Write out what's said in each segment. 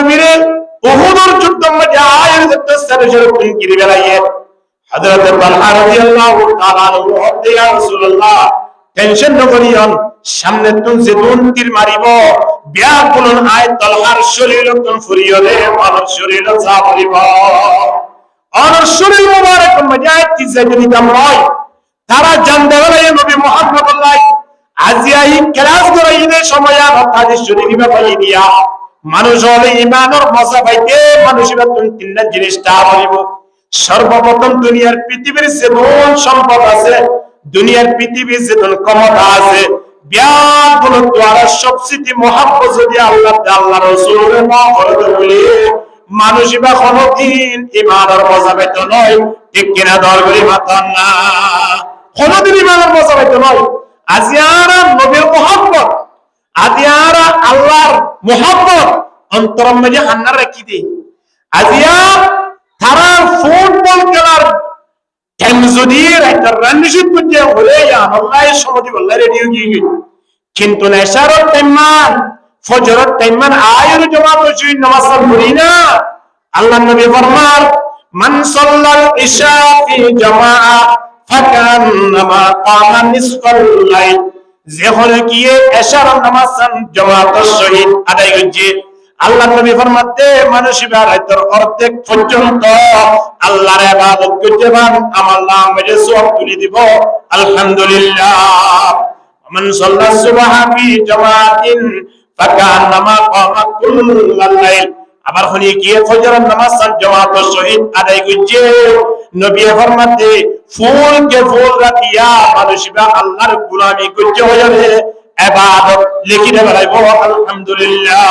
নবীরে উহুদের যুদ্ধ মধ্যে আয়ের যুদ্ধ সরে কিরি বেলায়ে হযরত তালহা রাদিয়াল্লাহু তাআলা বলতে ইয়া রাসূলুল্লাহ টেনশন নকরিয়ন সামনে তুন যে দুন তীর মারিব ব্যাকুলন আয় তালহার শরীর তুন ফুরিয়লে মানব শরীর চাপরিব আর শরীর মুবারক মধ্যে আয় তিজাদি দাম নয় তারা জানতে গেলে নবী মুহাম্মদ আজিয়াই ক্লাস করে ঈদের সময় হাদিস শরীফে পাই দিয়া মানুষ হলে ঈমানের মজা পাইতে মানুষের তিনটা জিনিসটা বলিব সর্বপ্রথম দুনিয়ার পৃথিবীর যে ধন সম্পদ আছে দুনিয়ার পৃথিবীর যে ধন ক্ষমতা আছে ব্যাকুল দ্বারা সবচেয়ে মহব্বত যদি আল্লাহ রাসূলের মহব্বত বলি মানুষই বা কোনদিন ঈমানের মজা পাইতো নয় ঠিক কিনা দরবারি মাতান না কোনদিন ঈমানের মজা পাইতো নয় আজিয়ারা নবীর মুহাব্বত আজিয়ারা আল্লাহর মুহাব্বত অন্তরের মধ্যে হান্নার রাখি দে আজিয়া তারা ফুটবল খেলার টাইম যদি একটা রানশিপ করতে হলে আল্লাহ সমাধি বললে রেডি হয়ে গিয়ে কিন্তু নেশারত টাইমান ফজরের টাইমান আয়ের জমা বসে নামাজ পড়ি না আল্লাহ নবী ফরমান মান সাল্লাল ইশা ফি জামাআ ফাকান্নামা কামা নিসফাল লাইল যে হলে গিয়ে এশার নামাজ জামাতের সহিত আদায় করছে আল্লাহ নবী ফরমাতে মানুষ রাতের অর্ধেক পর্যন্ত আল্লাহর ইবাদত করতে পান আমার নামে সওয়াব তুলে দিব আলহামদুলিল্লাহ মান সাল্লা সুবহা ফি জামাতিন ফাকান্নামা কামা কুল্লাল লাইল আবার হলি গিয়ে ফজরের নামাজ জামাতের সহিত আদায় করছে নবী ফরমাতে ফুল কে ফুল রাতিয়া মানুষ আল্লাহর গোলামি করতে হবে ইবাদত লিখিতে বেলাইব আলহামদুলিল্লাহ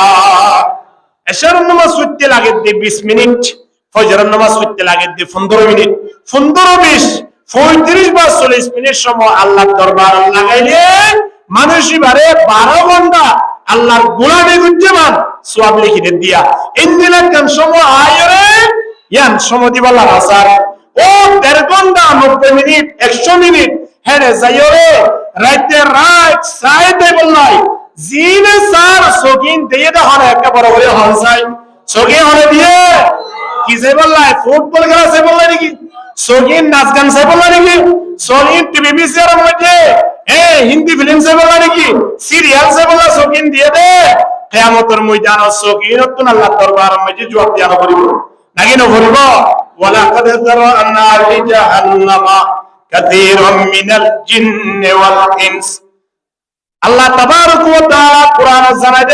এশার নামাজ পড়তে লাগে 20 মিনিট ফজরের নামাজ পড়তে লাগে 15 মিনিট 15 20 35 বা 40 মিনিট সময় আল্লাহর দরবার লাগাইলে মানুষই বারে 12 ঘন্টা আল্লাহর গোলামি করতে মান সওয়াব লিখিতে দিয়া ইনদিন কাম সময় আয়রে ইয়ান সময় দিবালা আসার ও 1.5 ঘন্টা 90 মিনিট 100 মিনিট হেরে যাইরে রাতে রাত সাইতে বললাই জিনে সার সগিন দিয়ে দা হরে একেবারে হরে হনসাই সগি হরে দিয়ে কি যে বললাই ফুটবল খেলা সে বললাই নাকি সগিন নাচ গান সে বললাই নাকি সগিন টিভি বিসের মধ্যে হিন্দি ফিল্ম সে বললাই নাকি সিরিয়াল সে বললা সগিন দিয়ে দে কিয়ামতের ময়দান সগিন তো আল্লাহ দরবার মধ্যে জবাব দিয়া করিব নাকি ন করিব ওয়ালা কাদ যারানা লিজাহান্নামা কাসীরাম মিনাল জিন্নি ওয়াল ইনস আল্লাহ তাবারক ওয়া তাআলা কোরআনে জানায়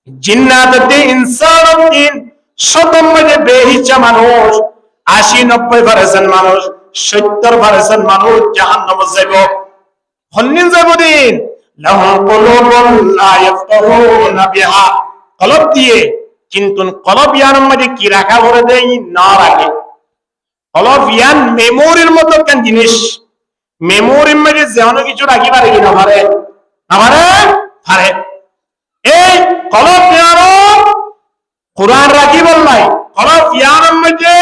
জিন্নাত ইনসান জিন শতম মধ্যে বেহিচা মানুষ 80-90% মানুষ 70% মানুষ জাহান্নামে যাইব হন্নিন যাব দিন লাহুম কুলুবুন লা ইয়াফকাহুনা বিহা কলব দিয়ে কিন্তু কলব ইয়ার মধ্যে কি রাখা করে দেই না রাখে কলব ইয়ান মেমোরির মতো কোন জিনিস মেমোরির মধ্যে যেন কিছু রাখি পারে কি না পারে আমারে পারে এই কলব ইয়ার কুরআন রাখি বললাই কলব ইয়ার মধ্যে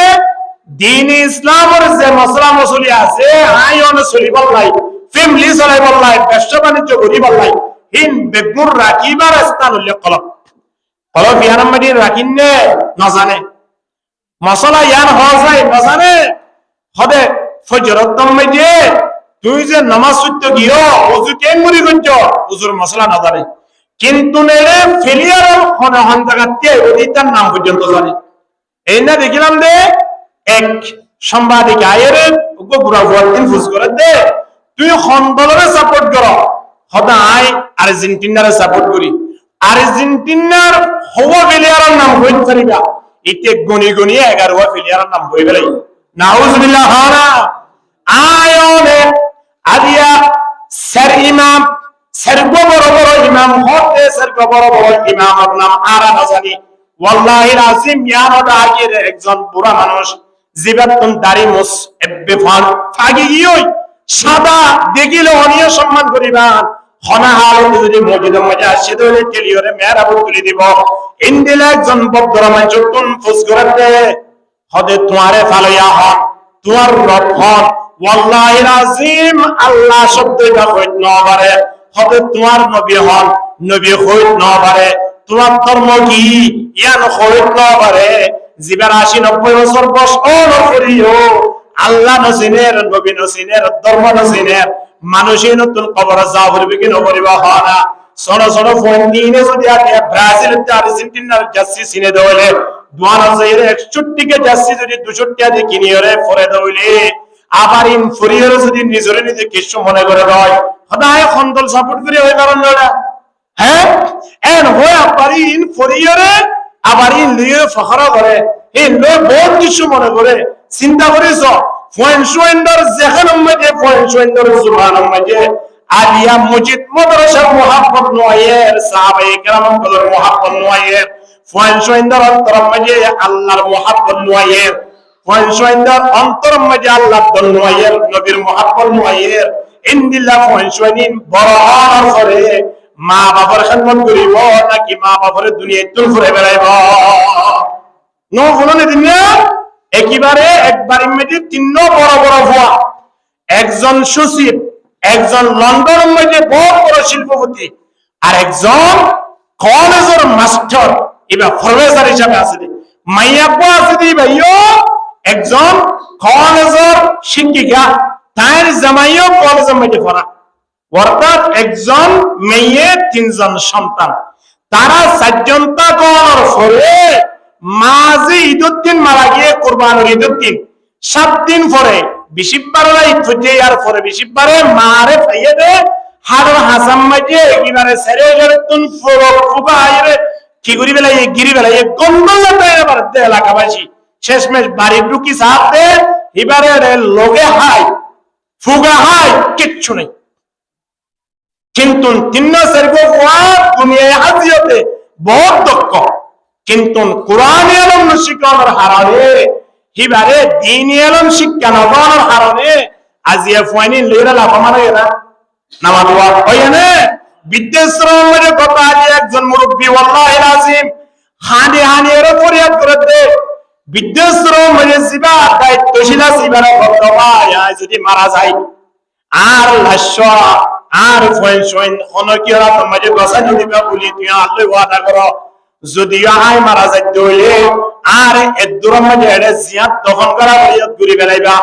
দ্বীন ইসলামের যে মসলা মসলি আছে আইন সলি বললাই ফ্যামিলি চলাই বললাই ব্যবসা বাণিজ্য করি বললাই হিন বেগুর রাখিবার স্থান হলে কলব কলব ইয়ার মধ্যে রাখিনে না জানে মসলা ইয়ান হওয়া যায় না জানে হদে ফজরত মধ্যে তুই যে নামাজ পড়তে গিয়ে ওযু কেন মুড়ি করছ ওযুর মসলা না জানে কিন্তু নেরে ফেলিয়ার হন জায়গাতে ওদিতার নাম পর্যন্ত জানে এই না দেখিলাম দে এক সাংবাদিক আয়ের ওকে পুরা ওয়ার্কিং ফুস করে দে তুই হন্দলরে সাপোর্ট কর হদাই আর্জেন্টিনারে সাপোর্ট করি আর্জেন্টিনার হওয়া ফেলিয়ারের নাম হইতে পারিবা ইতে গনি গনি 11 ফেলিয়ারের নাম হই গেলাই নাউজুবিল্লাহ হানা আয়নে আদিয়া স্যার ইমাম স্যার বড় বড় ইমাম হতে স্যার বড় বড় ইমামের নাম আরা না জানি ওয়াল্লাহি আযিম ইয়ানটা আগের একজন বুড়া মানুষ জিবাতুন দাড়ি মুস এবেফান ফাগি গিয়ই সাদা দেখিলে অনিয় সম্মান করিবা হনা হালত যদি মসজিদের মধ্যে আসে তাহলে টেলিওরে মেহরাব তুলি দিব ইন্দিলা একজন ভদ্র মানুষ তুন ফুস করতে হদে তোমারে ফালইয়া হন তোমার রব হন ওয়াল্লাহি আযিম আল্লাহ শব্দটা হইত না পারে হদে তোমার নবী হন নবী হইত না পারে তোমার ধর্ম কি ইয়ান হইত না পারে জীবের 80-90 বছর বয়স ও নকরিও আল্লাহ নসিনের নবী নসিনের ধর্ম নসিনের মানুষই নতুন কবর যাওয়া করবে কি নকরিবা হয় না ছোট ছোট ফোন নিয়ে যদি আগে ব্রাজিল আর্জেন্টিনার জার্সি চিনে দেওয়ালে 2061 কে জার্সি যদি 200 টাকা দিয়ে কিনে পরে দেওয়ালে আবার ইনফেরিয়র যদি নিজরে নিজে কিছু মনে করে দেয় সদায় খন্দল সাপোর্ট করে হয়ে কারণ না হ্যাঁ এন্ড হয়ে আবার ইনফেরিয়রে আবার ইন লিয়ে ফখরা করে এই লোক বহুত কিছু মনে করে চিন্তা করেছ ফয়েনশোয়েন্ডার যেখানে মধ্যে ফয়েনশোয়েন্ডার সুবহানাল্লাহ মধ্যে আলিয়া মসজিদ মাদ্রাসা মুহাব্বত নয়ের সাহাবায়ে কেরামদের মুহাব্বত নয়ের ফয়েনশোয়েন্ডার অন্তর মধ্যে আল্লাহর মুহাব্বত নয়ের ফয়েনশোয়েন্ডার অন্তর মধ্যে আল্লাহর দল নয়ের নবীর মুহাব্বত নয়ের ইনদিল্লাহ ফয়েনশোয়েনিন বড় হওয়ার পরে মা বাবার সম্মান করিব নাকি মা বাবার দুনিয়ায় তুল ঘুরে বেড়াইব নো বলনে দিন একেবারে একবার ইমেজি তিন বড় বড় ভুয়া একজন সচিব একজন লন্ডনের মধ্যে বড় বড় শিল্পপতি আর একজন কলেজের মাস্টার এবার প্রফেসর হিসাবে আছে মাইয়াপা আছে দি ভাইও একজন কলেজের শিক্ষিকা তার জামাইও কলেজের মধ্যে পড়া অর্থাৎ একজন মেয়ে 3 জন সন্তান তারা 4 জনতা করার পরে মাঝে ঈদুদ্দিন মারা গিয়ে কুরবানির ঈদুদ্দিন 7 দিন পরে বিশিববারে ইতুজে আর পরে বিশিববারে মারে ফাইয়ে দে হাড় হাসাম মাঝে এবারে সেরে গেলে তুন ফুবা আইরে কি করি বেলায় গিরি বেলায় গন্ধ যাতে এবার দে এলাকাবাসী শেষমেশ বাড়ি ঢুকি সাথে এবারে লোকে হাই ফুগা হাই কিচ্ছু নেই কিন্তু তিন সেরগো ওয়ার দুনিয়ায় হাজিয়তে বহুত দক্ষ কিন্তু কোরআন এলম শিক্ষার হারানে হিবারে দ্বীন এলম শিক্ষা নগর হারানে আজিয়া ফুয়ানি লেরা লাভ মারা এরা নামাদুয়া হইনে বিদ্যাশ্রমের কথা আজ একজন মুরব্বী ওয়াল্লাহি আযীম হানি হানি এর ফরিয়াদ করে দে বিদ্যাশ্রমের জিবা দায়িত্বশীল সিবারে বর্তবা যদি মারা যায় আর লাশ আর ফয়েনশোয়েন অনকিরা তোমাকে বসা দিবা বলি তুই আল্লাহ ওয়াদা করো যদি আই মারা যায় দইলে আর এদুর মধ্যে এর জিয়াত দফন করা হইয়া ঘুরি বেলাইবা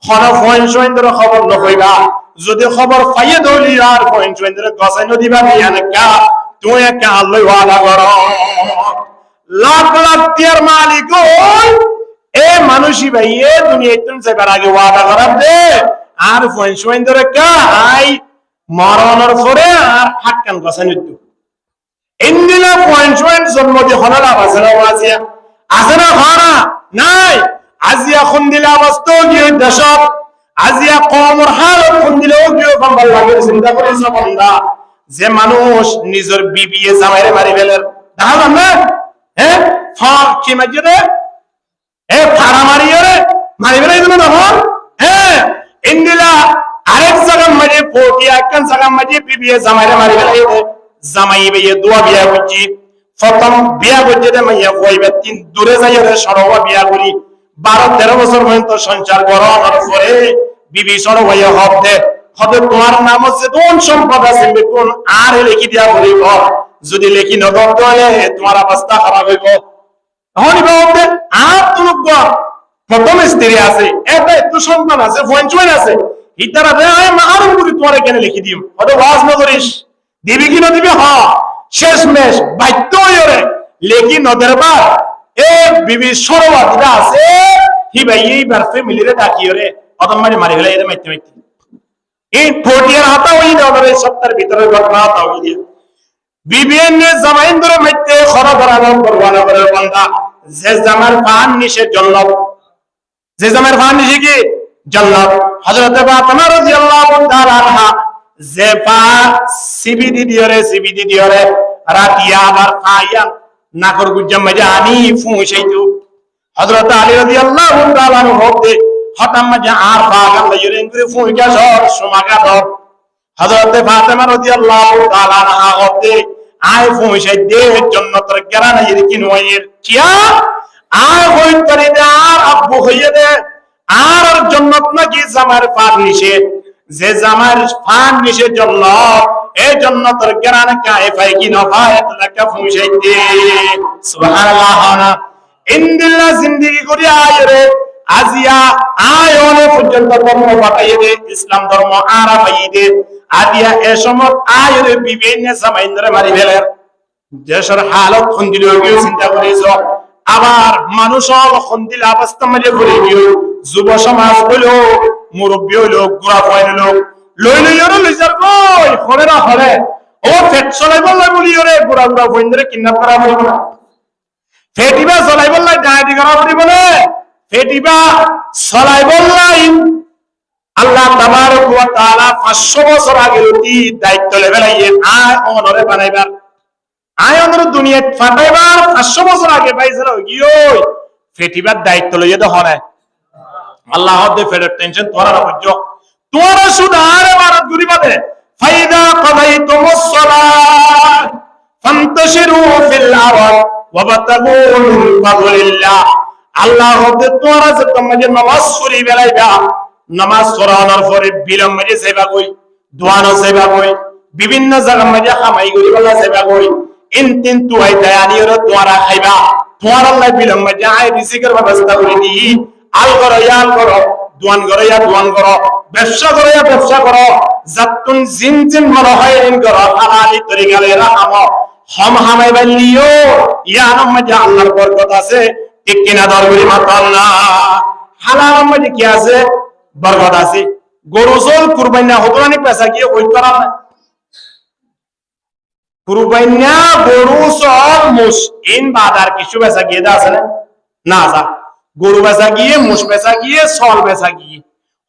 খন ফয়েনশোয়েন্দ্র খবর নকইবা যদি খবর পাইয়ে দইলি আর ফয়েনশোয়েন্দ্র গসাই নদিবা বিয়ানকা তুই একা আল্লাহ ওয়াদা করো লাখ লাখ টিয়ার মালিক এ মানুষই ভাই এ দুনিয়ায় তুমি যাবার আগে ওয়াদা করা দে আর ফয়েনশোয়েন্দ্র কা আই মরণের পরে আর হাক্কান গসাই নদিব ইন্দিলা ফয়েনশোয়েন্ড জন্ম দিয়ে হলালা বাজারা আজিয়া আজরা হারা নাই আজিয়া খুন্দিলা বস্তু গিয়ে দেশত আজিয়া কমর হাল খুন্দিলেও গিয়ে বাম্বাল লাগে চিন্তা করিস বন্ধা যে মানুষ নিজের বিবিয়ে জামাইরে মারি ফেলের দেখা যান না হ্যাঁ ফাঁক কি মাঝে এ ফাড়া মারিয়ে রে মারি ফেলে দিল তখন হ্যাঁ ইন্দিলা আরেক জায়গার মাঝে ফোটি একখান জায়গার মাঝে বিবিয়ে জামাইরে মারি ফেলে জামাই বিয়ে দোয়া বিয়া করছি প্রথম বিয়া করছে মাইয়া কইবে 3 দূরে যাই রে সরবা বিয়া করি 12-13 বছর পর্যন্ত সংসার করার পরে বিবি সরবাইয়া হবে হবে তোমার নাম হচ্ছে কোন সম্পদ আছে কোন আর লিখি দিয়া বলিব যদি লিখি নদর দলে তোমার অবস্থা খারাপ হইব হনি বাবু আর তুমি প্রথম স্ত্রী আছে এটা তো সন্তান আছে ফয়েনশোয়েন আছে ইতারা রে আয় মারুম করি তোমারে কেন লিখি দিম হয়তো ওয়াজ না করিস দিবি কি না দিবি হ শেষমেশ বাধ্য হইরে লেকি নদের বা এ বিবি সরবা দিদা আছে হি ভাই এইবার ফ্যামিলিরে ডাকিয়রে অদম মারি ফেলে এর মাইতে মাইতে এই ফোটিয়ার হাতা হই না ওরে সত্তার ভিতরে ঘটনা হাতা হই দিয়ে বিবিএন নে জামাইন ধরে মাইতে খরা ধরানো করবানা করে বান্দা যে জামার ফান নিশে জান্নাত যে জামার ফান নিশে কি জান্নাত হযরত ফাতেমা রাদিয়াল্লাহু তাআলা আনহা যে পা সিবিডি দিয়রে রাতিয়া আবার খাইয়া নাকর গুজ্জাম মাঝে আনি ফুঁসাইতো হযরত আলী রাদিয়াল্লাহু তাআলা হতে হঠাৎ মাঝে আর পাগাল লইরে করে ফুঁকা সর সমাগা দর হযরত ফাতেমা রাদিয়াল্লাহু তাআলা আনহা হতে আয় ফুঁসাই দে জান্নাতের গরানা ইরকি নয়ের কিয়া আয় হই করে দে আর আব্বু হইয়ে দে আর জান্নাত নাকি জামার পার নিষেধ যে জামার ফান নিষের জন্য এই জন্য তোর গ্রান কায় পাই কি না পায় এত টাকা পৌঁছাইতে সুবহানাল্লাহ না ইন্দিল্লা জিন্দেগি করি আয়রে আজিয়া আয়নে পর্যন্ত ধর্ম পাঠাইয়ে দে ইসলাম ধর্ম আরা পাইয়ে দে আদিয়া এ সময় আয়রে বিভিন্ন জামাইন্দরে মারি ফেলে দেশের হালত খন্দিল গিয়ে চিন্তা করেছ আবার মানুষ খন্দিল অবস্থা মাঝে ঘুরে গিয়ে যুব সমাজ হইলো মুরব্বী হইলো গুড়া ফয়ন লোক লই লই ওরে লইজার কই হরে না হরে ও ফেট চলাইব লাই বলি ওরে গুড়া গুড়া ফয়ন ধরে কিডন্যাপ করা বলি না ফেটিবা চলাইব লাই ডাইটি করা বলি বলে ফেটিবা চলাইব লাই আল্লাহ তাবারক ওয়া তাআলা 500 বছর আগে অতি দায়িত্ব লেভেলাইয়ে আয় অনরে বানাইবার আয় অনরে দুনিয়া ফাটাইবার 500 বছর আগে পাইছিল গিয়ে ফেটিবার দায়িত্ব লইয়ে তো হরে আল্লাহ দে ফেডার টেনশন তোরা না বুঝছো তোরা শুধু আরে মারাত গুরি বাদে ফাইদা কাদাইতুমুস সালাত ফান্তাশিরু ফিল আরদ ওয়াবতাগু মিন ফাদলিল্লাহ আল্লাহ দে তোরা যে তোমাদের নামাজ পড়ি বেলাইবা নামাজ পড়ানোর পরে বিলম্বে সেবা কই দোয়ানো সেবা কই বিভিন্ন জায়গা মধ্যে খামাই করি বলা সেবা কই ইন তিন তুই দায়ানি ওর তোরা খাইবা তোরা আল্লাহ বিলম্বে যায় রিজিকের ব্যবস্থা করে দি আল করো ইয়াল করো দোয়ান করো ইয়া দোয়ান করো ব্যবসা করো ইয়া ব্যবসা করো জাতুন জিন জিন মনে হয় ইন করো হালালি তরিকালে রাহামো হম হামাই বালিও ইয়ার মধ্যে আল্লাহর বরকত আছে ঠিক কিনা দরবারি মাতাল না হালাল মধ্যে কি আছে বরকত আছে গরু জল কুরবানি হতরানি পয়সা কি কই করা না কুরবানি গরু জল মুস ইন বাজার কিছু পয়সা কি দা আছে না যা গরু বেচা গিয়ে মুস বেচা গিয়ে সল বেচা গিয়ে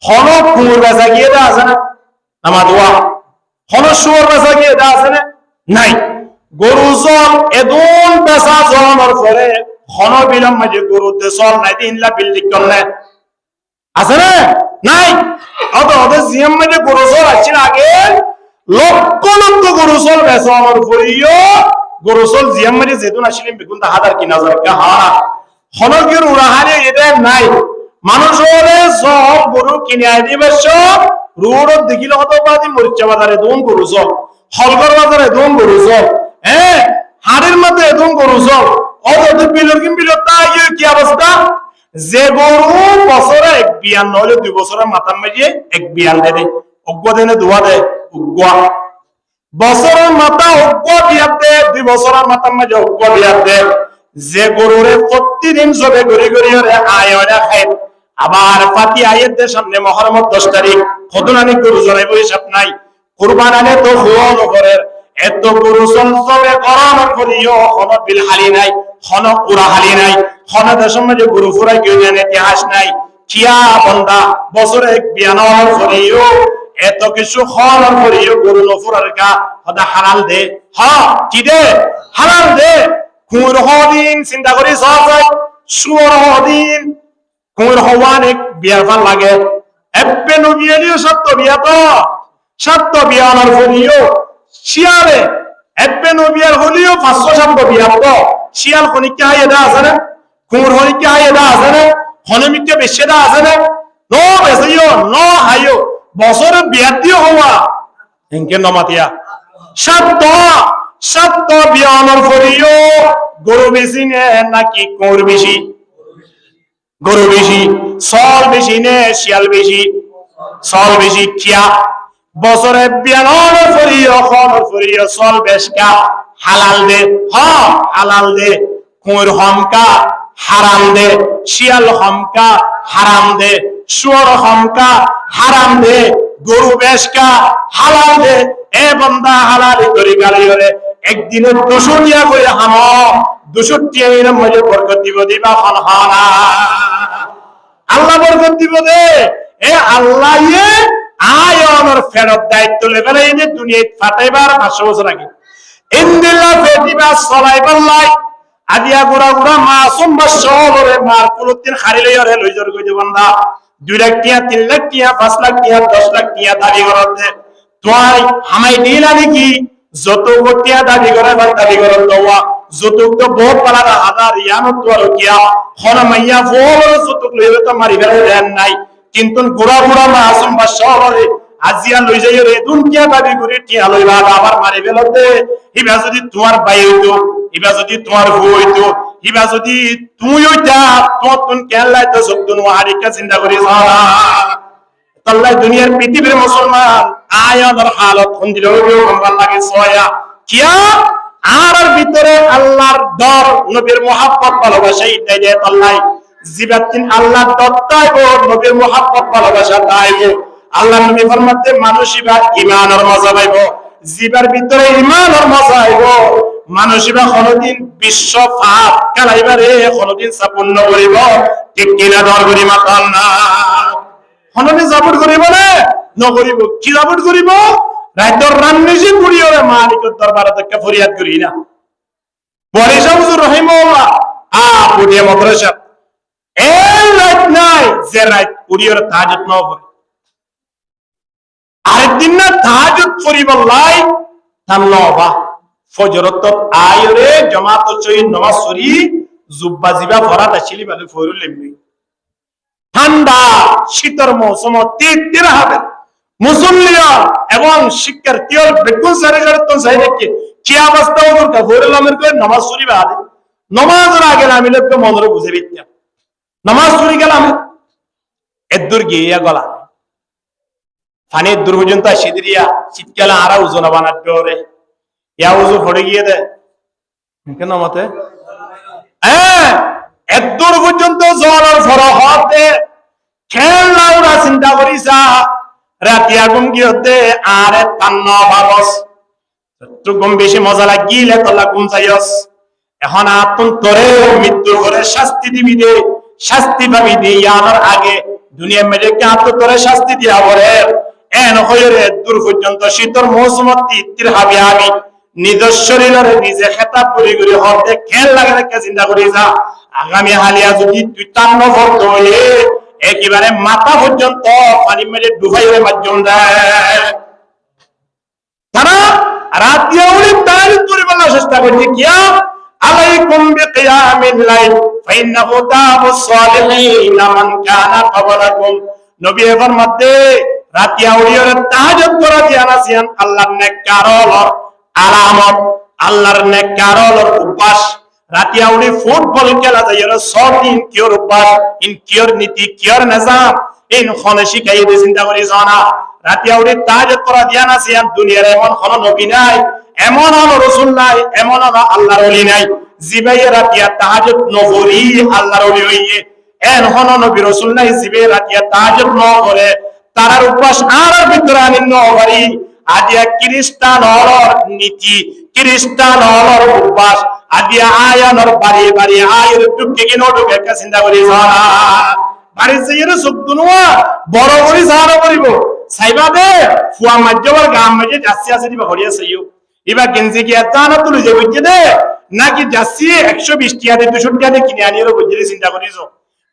হন কুমুর বেচা গিয়ে দা আছে না আমার দোয়া হন শুয়োর বেচা গিয়ে দা আছে না নাই গরু জল এদন বেচা জলানোর পরে হন বিলম্ব যে গরুতে চল নাই দিনলা বিল্ডিং করলে আছে না নাই অত ওদের জিএম মানে গরু জল আসছিল আগে লক্ষ লক্ষ গরু জল বেচা আমার পরিও গরু জল জিএম মানে যেহেতু আসলে বেগুন হাজার কিনা যায় হা হনকের উড়াহারে এটা নাই মানুষ হলে সব গরু কিনে দিবে সব রোড দেখিল হত বাদি মরিচা বাজারে দোন গরু সব হলগর বাজারে দোন গরু সব হ্যাঁ হাড়ের মধ্যে দোন গরু সব অত বিলর কিন বিলর তাই কি অবস্থা যে গরু বছরে এক বিয়ান নহলে 2 বছরের মাথার মাঝে এক বিয়ান দেয় অজ্ঞ দেনে দোয়া দেয় অজ্ঞ বছরের মাথা অজ্ঞ বিয়ান দেয় 2 বছরের মাথার মাঝে অজ্ঞ বিয়ান দেয় যে গরুরে প্রতিদিন সবে গড়ি গড়ি আয় খাই আবার পাতি আয়ের সামনে মহরমত 10 তারিখ কতনানি গরু জড়াইব হিসাব নাই কুরবান আনে তো হুয়াল ঘরের এত গরু সবে করানোর করিও কোন বিল হালি নাই কোন পুরা হালি নাই কোন দেশের মধ্যে গরু ফুরাই কেউ জানে ইতিহাস নাই কিয়া বন্দা বছরে এক বিয়ানোর করিও এত কিছু খাওয়ানোর করিও গরু নফুরার কা হদা হালাল দে হ্যাঁ কি দে হালাল দে কুমুর হদিন চিন্তা করি সহজ সুর হদিন কুমুর হওয়ান এক বিয়ার ফান লাগে এব্বে নবিয়ালিও সত্য বিয়া তো সত্য বিয়ানোর করিও শিয়ালে এব্বে নবিয়ার হলিও 500 বিয়া তো শিয়াল খনিকে হাইয়ে দা আছে না কুমুর খনিকে হাইয়ে দা আছে না খনমিকে বেশি দা আছে না নো বেশিও নো হাইও বছরে বিয়া দিও হওয়া এনকে নমাতিয়া সত্য বিয়ানোর করিও গরু বেশি নে নাকি কোর বেশি গরু বেশি সল বেশি নে শিয়াল বেশি সল বেশি কিয়া বছরে বিয়ানোর করিও খনর করিও সল বেশকা হালাল দে হ্যাঁ হালাল দে কোর হমকা হারাম দে শিয়াল হমকা হারাম দে শুয়োর হমকা হারাম দে গরু বেশকা হালাল দে এ বান্দা হালালি করি গালি করে একদিনে 200 টিয়া করে হামো 200 টিয়া এর মধ্যে বরকত দিব দিবা খানা আল্লাহ বরকত দিব দে এ আল্লাহ এ আয়নের ফেরত দায়িত্ব লেভেলে এনে দুনিয়ায় ফাটাইবার 500 বছর আগে ইনদিল্লাহ ফেটিবা চলাইবার লাই আদিয়া গুড়া গুড়া মাসুম বা সবরে মার কুলতিন খারি লইরে লইজর কই দে বান্দা 2 লাখ টিয়া 3 লাখ টিয়া 5 লাখ টিয়া 10 লাখ টিয়া দাবি করতে তোই হামাই দিলা নাকি যত গটিয়া দাবি করে বা দাবি করে তোয়া যতক তো বহুত পালা হাজার ইয়ানত তো কিয়া হন মাইয়া ফোর যতক লইবে তো মারি ফেলে দেন নাই কিন্তু গুড়া গুড়া মাসুম বা সবরে আজিয়া লই যাই রে দুনিয়া দাবি করে টিয়া লইবা আবার মারি ফেলতে ইবা যদি তোমার ভাই হইতো ইবা যদি তোমার বউ হইতো ইবা যদি তুই হইতা তখন কেন লাইতো সবদন ওয়ারিকা চিন্তা করি সারা আল্লাহ দুনিয়ার পৃথিবীর মুসলমান আয়ার হালত কোন দিল আমার লাগে সয়া কিয়া আর ভিতরে আল্লাহর ডর নবীর মুহাব্বত ভালোবাসা এটাই দেয় আল্লাহ জিবাতিন আল্লাহ দত্তাইব নবীর মুহাব্বত ভালোবাসা তাইব আল্লাহ নবী ফরমাতে মানুষিবা ঈমানের মজা পাইব জিবার ভিতরে ঈমানের মজা আইব মানুষিবা কোনদিন বিশ্ব পাপ কালাইবারে কোনদিন সাপন্ন করিব ঠিক কিনা দর করি মাতাল না কোনদিন সাপোর্ট করিব না নকরিব কি সাপোর্ট করিব রাইতর রান্নিজি পুরিয়রে মালিকের দরবারে থেকে ফরিয়াদ করি না বরিশা হুজুর রহিমাহুল্লাহ পুরিয়া মাদ্রাসা এই রাত নাই যে রাত পুরিয়রে তাহাজ্জুদ না পড়ে আরেকদিন না তাহাজ্জুদ পড়িব লাই তান্নবা ফজরত আয়রে জামাত চইন নামাজ পড়ি জুব্বা জিবা ফরাত আসিলি বলে ফয়রুল এমনি ঠান্ডা শীতের মৌসুম তির হবে মুসল্লিয়া এবং শিক্ষার্থীর বেকুল সারে তো চাই দেখি কি অবস্থা ওদের কাফরুল আমির করে নামাজ পড়ি বাদে নামাজের আগে আমি লোককে মনরে বুঝে দিতাম নামাজ পড়ি গেলাম এদুর গিয়া গলা ফানির দূর পর্যন্ত সিদিরিয়া শীতকালে আরা ওজন বানাতে ওরে ইয়া ওজন পড়ে গিয়ে দে কেন মতে এদুর পর্যন্ত জলের ফরহতে খেল লাউরা চিন্তা করিসা রাতি আগুন কি হতে আরে তান্ন ভাবস তো গম বেশি মজা লাগিলে তোলা ঘুম চাইস এখন আপন তোরে মৃত্যুর ঘরে শাস্তি দিবি দে শাস্তি পাবি দে ইয়ানোর আগে দুনিয়া মেরে কে আপ তোরে শাস্তি দিয়া বলে এন হইরে দূর পর্যন্ত শীতর মৌসুম তির হাবি আমি নিজের শরীরে নিজে খেতাব করি করি হতে খেল লাগে রেখে চিন্তা করি যা আগামী হালিয়া যদি তুই তান্ন ভক্ত হয়ে একেবারে মাথা পর্যন্ত পানি মেরে ডুবাইয়ের মাধ্যম দেয় তারা রাত দিয়ে উড়ি তারিখ পরিমাণের চেষ্টা করছে কিয়া আলাইকুম বিকিয়ামিল লাইল ফাইন্নাহু তাবুস সালিহিন মান কানা ক্বাবলাকুম নবী এর মধ্যে রাত আউলিয়ার তাহাজ্জুদ করা দিয়ানাছিয়ান আল্লাহর নেককারর আলামত আল্লাহর নেককারর উপাস রাতি আউলি ফুটবল খেলা যায় এর সর্দিন কিওর উপাস ইন কিওর নীতি কিওর নিজাম ইন খনে শিখাই দিয়ে চিন্তা করি জানা রাতি আউলি তাহাজ্জুদ করা দিয়ানাছিয়ান দুনিয়ার এমন কোন নবী নাই এমন কোন রাসূল নাই এমন কোন আল্লাহর ওলি নাই জিবাই রাতি তাহাজ্জুদ নকরি আল্লাহর ওলি হইয়ে এন কোন নবী রাসূল নাই জিবে রাতি তাহাজ্জুদ ন করে তারার উপাস আর ভিতরে আনি নগরি আদিয়া খ্রিস্টান হলর নীতি খ্রিস্টান হলর উপাস আদিয়া আয়ানর বাড়ি বাড়ি আয়ের টুকে কিনো টুকে কা চিন্তা করি সারা বাড়ি যাইর সুবদুনওয়া বড় করি সারা করিব সাইবা দে ফুয়া মাজ্জবর গাম মাঝে যাচ্ছি আছে দিবা হরিয়া সাইও ইবা গেঞ্জি কি এত না তুলে যে বুঝে দে নাকি যাচ্ছি 120 টাকা দে 200 টাকা দে কিনে আনিরো বুঝে চিন্তা করিছো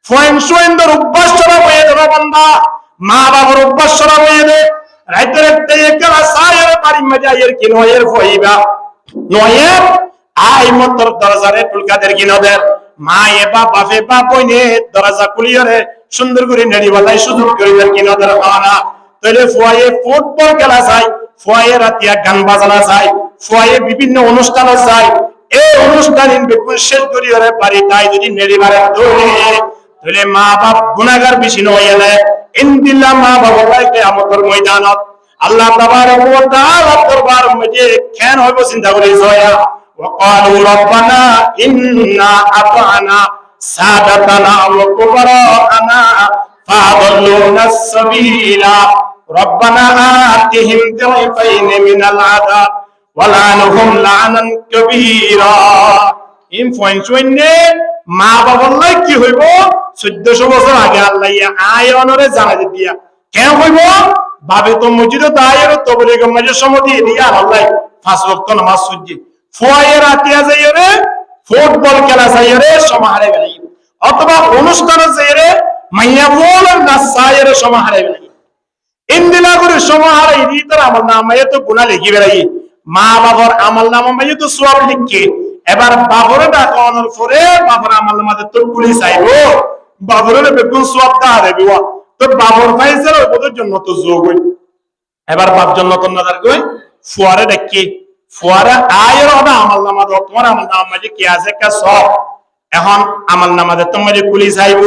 ফয়েনশোয়েন্দর উপাস চলা হয়ে দেবা বান্দা মা বাবার অভ্যাস সরা হয়ে দে রাইতের একটা একলা সায়ের বাড়ি মজা এর কি নয়ের ফইবা নয়ের আই মতর দরজারে টুলকাদের কি নদের মা এবা বাপে বাপ হইনে দরজা খুলিয়রে সুন্দর করে নেড়ি বলাই সুযোগ করিদের কি নদের খাওয়ানা তাহলে ফুয়ায়ে ফুটবল খেলা চাই ফুয়ায়ে রাতিয়া গান বাজানা চাই ফুয়ায়ে বিভিন্ন অনুষ্ঠান চাই এই অনুষ্ঠান বিপুল শেষ করিয়রে বাড়ি তাই যদি নেড়ি বারে তাহলে মা বাপ গুনাহগার বেশি নয় এলে ইনদিল্লাহ মা বাবাকে কিয়ামতের ময়দানত আল্লাহ তাবারক ওয়া তাআলা দরবার মধ্যে কেন হইব চিন্তা করি জয়া وقالوا ربنا إنا أطعنا سادتنا وكبراءنا فأضلونا السبيل ربنا آتهم ضعفين من العذاب ولعنهم لعنا كبيرا ইন ফয়েনশোইনে মা বাবার লাই কি হইব 1400 বছর আগে আল্লাহ আয়নরে জানাই দিয়া কেন হইব বাবে তো মসজিদে দায়ের তবলিগ মাঝে সমিতি দিয়া আল্লাহ পাঁচ ওয়াক্ত নামাজ সুজি ফুয়ায়ে রাতিয়া যাইরে ফুটবল খেলা যাইরে সমাহারে গেলাই অথবা অনুষ্ঠানে যাইরে মাইয়া বল নাসায়ের সমাহারে গেলাই ইন্দিলা করে সমাহারে ইতার আমল নামায়ে তো গুনাহ লিখি বেলাই মা বাবার আমল নামায়ে তো সওয়াব লিখি এবার বাবরে ডাকানোর পরে বাবার আমল নামাতে তো পুলিশ আইবো বাবরের বেগুন সওয়াব দা দেবো তো বাবর ফাইজের ওদের জন্য তো যোগ হই এবার বাপ জন্নত নাদার কই ফুয়ারে দেখি ফুয়ারে আয়ের ওটা আমল নামা দাও তোমার আমল নামা মাঝে কি আছে কা সব এখন আমল নামাতে তোমার পুলিশ আইব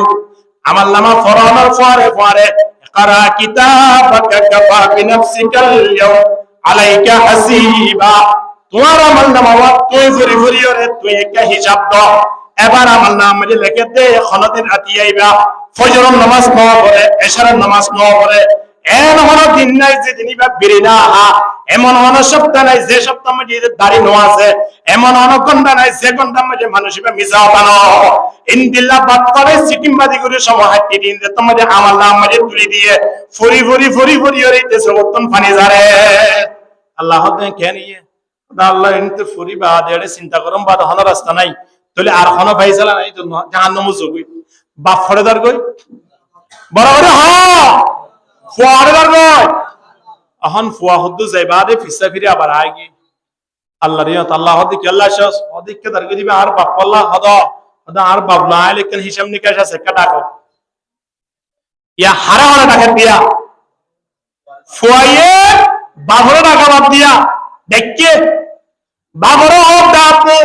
আমল নামা ফরানোর ফুয়ারে ফুয়ারে قرأ كتابك كفى بنفسك اليوم عليك حسيبا তোমার আমল নামা তুই ফুরি ফুরি ওরে তুই একটা হিসাব দাও এবার আমল নামা মাঝে লিখে দে খনদিন রাতি আইবা ফজর নামাজ ন পড়ে এশারের নামাজ ন পড়ে এমন হলো দিন নাই যে দিনই বা বেরি না এমন হলো সপ্তাহ নাই যে সপ্তাহ মধ্যে দাড়ি নো আছে এমন হলো ঘন্টা নাই যে ঘন্টার মধ্যে মানুষ মিশা বানো ইনদিল্লাহ বাত্তারে সিটিমবাদি করে সময় হাঁটি দিন যে তোমাদের আমল নাম মধ্যে তুলি দিয়ে ফুরি ফুরি ফুরি ফুরি হইতে সবতন পানি জারে আল্লাহ হতে কেন ইয়ে আল্লাহ এনতে ফুরি বা দেড়ে চিন্তা করম বা হলো রাস্তা নাই তাহলে আর কোনো ফাইসালা নাই তো জাহান্নামে যাবি বাপ ফরেদার কই বড় বড় হ্যাঁ ফুয়ারেদার কই এখন ফুয়া হদ্দু যাইবা দে ফিসা ফিরে আবার আইগি আল্লাহ রিয়াত আল্লাহ হদি কি আল্লাহ শাস হদিক কে দারগে দিবে আর বাপ আল্লাহ হদা হদা আর বাপ না লেকিন হিসাব নিকাশ আছে কাটাকো ইয়া হারা হারা টাকা দিয়া ফুয়ায়ে বাবরে টাকা বাদ দিয়া দেখকে বাবরে হোক দাপো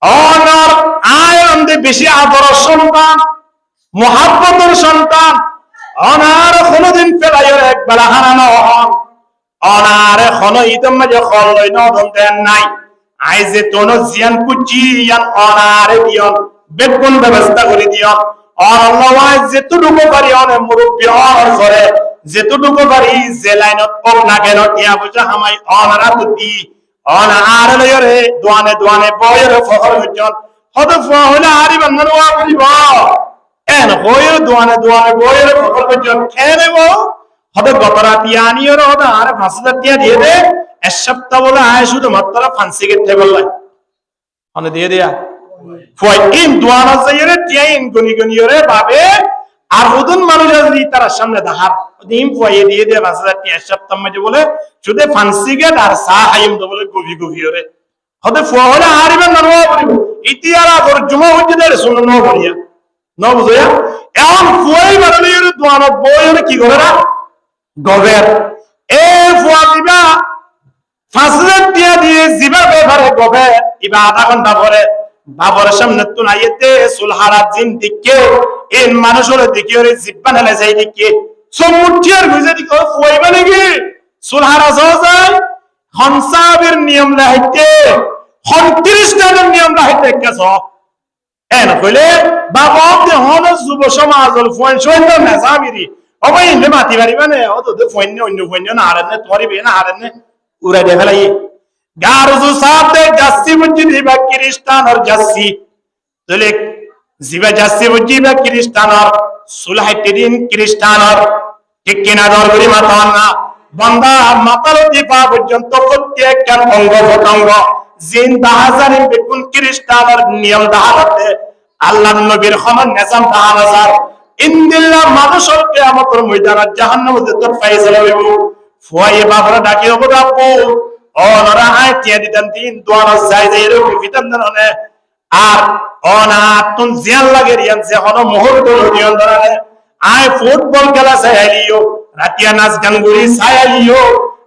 অনার আয়ন্দে বেশি আদর সন্তান মোহাব্বতের সন্তান অনার কোনদিন ফেলাইয়ের এক বেলা হারানো হন অনার কোন ইদম মাঝে খলই নদন দেন নাই আইজে তোন জিয়ান কুচি ইয়ান অনারে দিয়ন বেগুন ব্যবস্থা করে দিয়ন আল্লাহ যেটুকু পারি অনে মুরব্বি অন করে যেটুকু পারি যে লাইনত ওক না কেন টিয়া বুঝা হামাই অনারা তুতি অনার লয়রে দোয়ানে দোয়ানে বয়ের ফখর হজন হদ ফহলে আরি বান্দন ওয়া করিব এন হয়ের দোয়ানে দোয়ানে বয়ের ফখর হজন খেনেব হদ গতরা টিয়ানিয়র হদ আর 5000 টিয়া দিয়ে দে এক সপ্তাহ বলে আয় শুধু মাত্র ফান্সি গেতে বললাই অনে দিয়ে দেয়া ফয় ইন দোয়ানা যাইরে টিয়া ইন গনি গনিয়রে বাবে আর হুদুন মানুষ যদি তার সামনে দাহার দিন ফয়ে দিয়ে দে 5000 টিয়া এক সপ্তাহ মধ্যে বলে শুধু ফান্সি গেট আর সা হাইম তো বলে গভি গভিয়রে হদ ফহলে আরিবে না নো বলিব ইতিয়ারা গর জুমা হচ্ছে দে শুনো নো বলিয়া নো বুঝয়া এখন ফয় বারলিয়রে দোয়ানা বয়রে কি করে না গবের এ ফুয়া দিবা 5000 টিয়া দিয়ে জিবা বেভারে গবে ইবা আধা ঘন্টা পরে বাবার সামনে তো নাইতে সুলহারা জিন দিকে এই মানুষের দিকে ওরে জিব্বা নালে যাই দিকে সমুঠিয়ার গুজে দিকে ফুয়াইবা নাকি সুলহারা যায় হনসাবের নিয়ম লাইতে 29 টার নিয়ম লাইতে কেছ এন কইলে বাবা তে হন যুব সমাজল ফোন সৈন্য না জামিরি অবই নে মাটি বাড়ি মানে ও তো ফোন অন্য ফোন না আরনে তোরি বে না আরনে উড়া দে ফেলাই গারজু সাথে জাসি বুঝি দিবা খ্রিস্টান আর জাসি তলে জিবা জাসি বুঝি বা খ্রিস্টান আর সুলহাইতিন খ্রিস্টান আর ঠিক কিনা দরগরি মাতান না বান্দা মাতাল দিপা পর্যন্ত প্রত্যেকটা অঙ্গ প্রত্যঙ্গ জিন দাহাজারে বেকুন খ্রিস্টান আর নিয়ম দাহাতে আল্লাহর নবীর খমন নিজাম দাহাজার ইনদিল্লাহ মানুষের কিয়ামতের ময়দানে জাহান্নামে তোর ফায়সালা হইব ফুয়ায়ে বাবরা ডাকি হবো আপু অনরা আয় টিয়া দিতেন দিন দোয়ানা যাই যাই এরকম ফিতান দেনে আর অনা তুন জিয়ান লাগে রিয়ান যে হন মুহূর্ত দিয়ন ধরে আয় ফুটবল খেলা চাইলিও রাতিয়া নাচ গান গুলি চাইলিও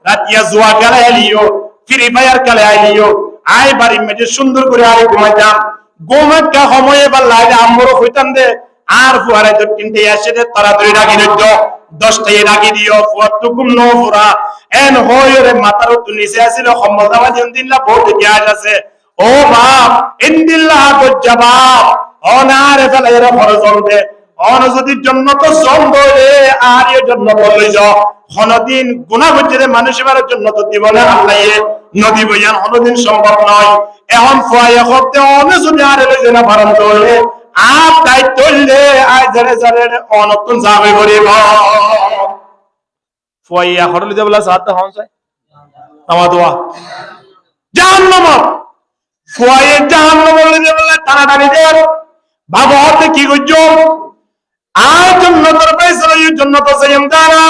রাতিয়া জুয়া খেলা আইলিও ফ্রি ফায়ার খেলা আইলিও আয় বাড়ি মেজে সুন্দর করে আয় ঘুমাইতাম ঘুমাকা সময় এবার লাইলে আমরো হইতাম দে আর ফুয়ারে তো তিনটে এসে দে তাড়াতাড়ি ডাকি দিত 10টায় ডাকি দিও ফুয়াতুকুম নো ফুরা এন হয়রে মাতার তো নিচে আসিল সম্মদাবা দিনদিল্লাহ বহুত গ্যাস আছে ও বাপ ইনদিল্লাহ গজ্জাবাব অনারে ফেলাইরা ফরজন্তে অন যদি জান্নাত সম্বরে আর এই জান্নাত লই যাও কোনদিন গুনাহ হচ্ছে মানুষ এর জান্নাত দিব না আল্লাহ নদী বয়ান কোনদিন সম্ভব নয় এখন ফুয়ায়ে করতে অন যদি আর লই না বারণ করে আপ তাই তললে আই জরে জরে অনতুন যাবে করিব ফুয়াইয়া হরলি দেবলা সাথে হনসাই আমা দোয়া জাহান্নাম ফুয়াইয়া জাহান্নাম বলে দেবলা টানাটানি দে বাবা হতে কি গজ্জো আর জান্নাতের ফয়সালা এই জান্নাত সাইম দানা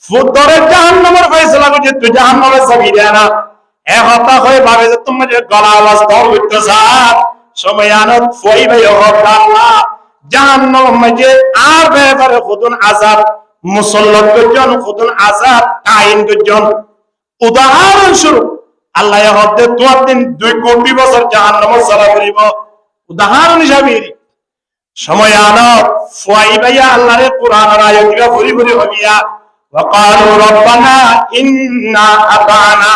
ফুদরে জাহান্নামের ফয়সালা গজে তুই জাহান্নামে যাবি না এ কথা হয়ে ভাবে যে তুমি যে গলা আওয়াজ দাও উঠছাস সময় আনত ফুয়াই ভাই ও আল্লাহ জাহান্নাম মাঝে আর বেবারে খুদুন আযাব মুসল্লত করজন কতন আযাব তাইন করজন উদাহরণস্বরূপ আল্লাহ হতে তোমার দিন 2 কোটি বছর জাহান্নামে জ্বালা করিব উদাহরণ হিসাবে সময় আনো ফুয়াই ভাইয়া আল্লাহর কোরআনের আয়াতগুলো ভরি ভরি হবিয়া وقالوا ربنا إنا أطعنا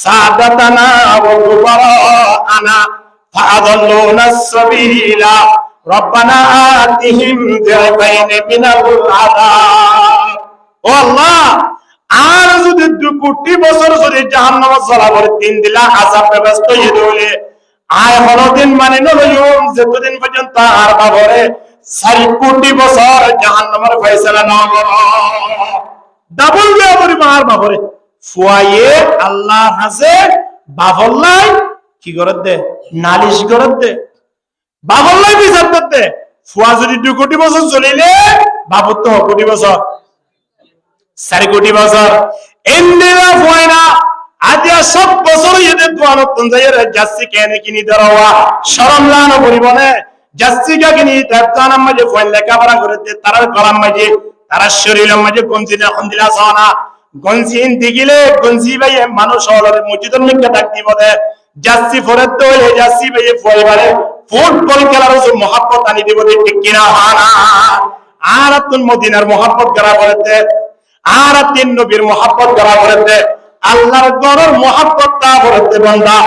سادتنا وكبراءنا فأضلونا السبيل ربنا آتهم ضعفين من العذاب ও আল্লাহ আর যদি 2 কোটি বছর ধরে জাহান্নামে জ্বালাবার দিন দিলা আযাব ব্যবস্থা হইলে আয় হলদিন মানে নলয়ম যতদিন পর্যন্ত আর বাবরে 4 কোটি বছর জাহান্নামের ফয়সালা না হবে ডাবল বেবরি মার বাবরে ফুয়ায়ে আল্লাহ হাসে বাবল্লাই কি করে দে নালিশ করে দে বাবল্লাই বিচার করতে ফুয়া যদি 2 কোটি বছর চলিলে বাবর তো কোটি বছর 4 কোটি বছর এন্দেরা ফুয়াইনা আদিয়া সব বছর এদের দোয়ানো তঞ্জায়ের জাসি কেনে কিনি দরওয়া শরম লানো পরিবনে জাসি কা কিনি তাতানা মাঝে ফুয়াইন লেখাপড়া করতে তারার কলাম মাঝে তারা শরীরের মাঝে গঞ্জি না খন্দিলা সানা গঞ্জি দিগিলে গঞ্জি ভাই মানুষ হলরে মসজিদের মধ্যে ডাক দিব দে জাসি ফরে তো এই জাসি ভাই ফুয়াইবারে ফুটবল খেলার যে মহব্বত আনি দিব দে ঠিক কিনা হানা আর তুন মদিনার মহব্বত করা বলতে আর তিন নবীর মহব্বত করা বলতে আল্লাহর ঘরের মহব্বতটা বলতে বান্দা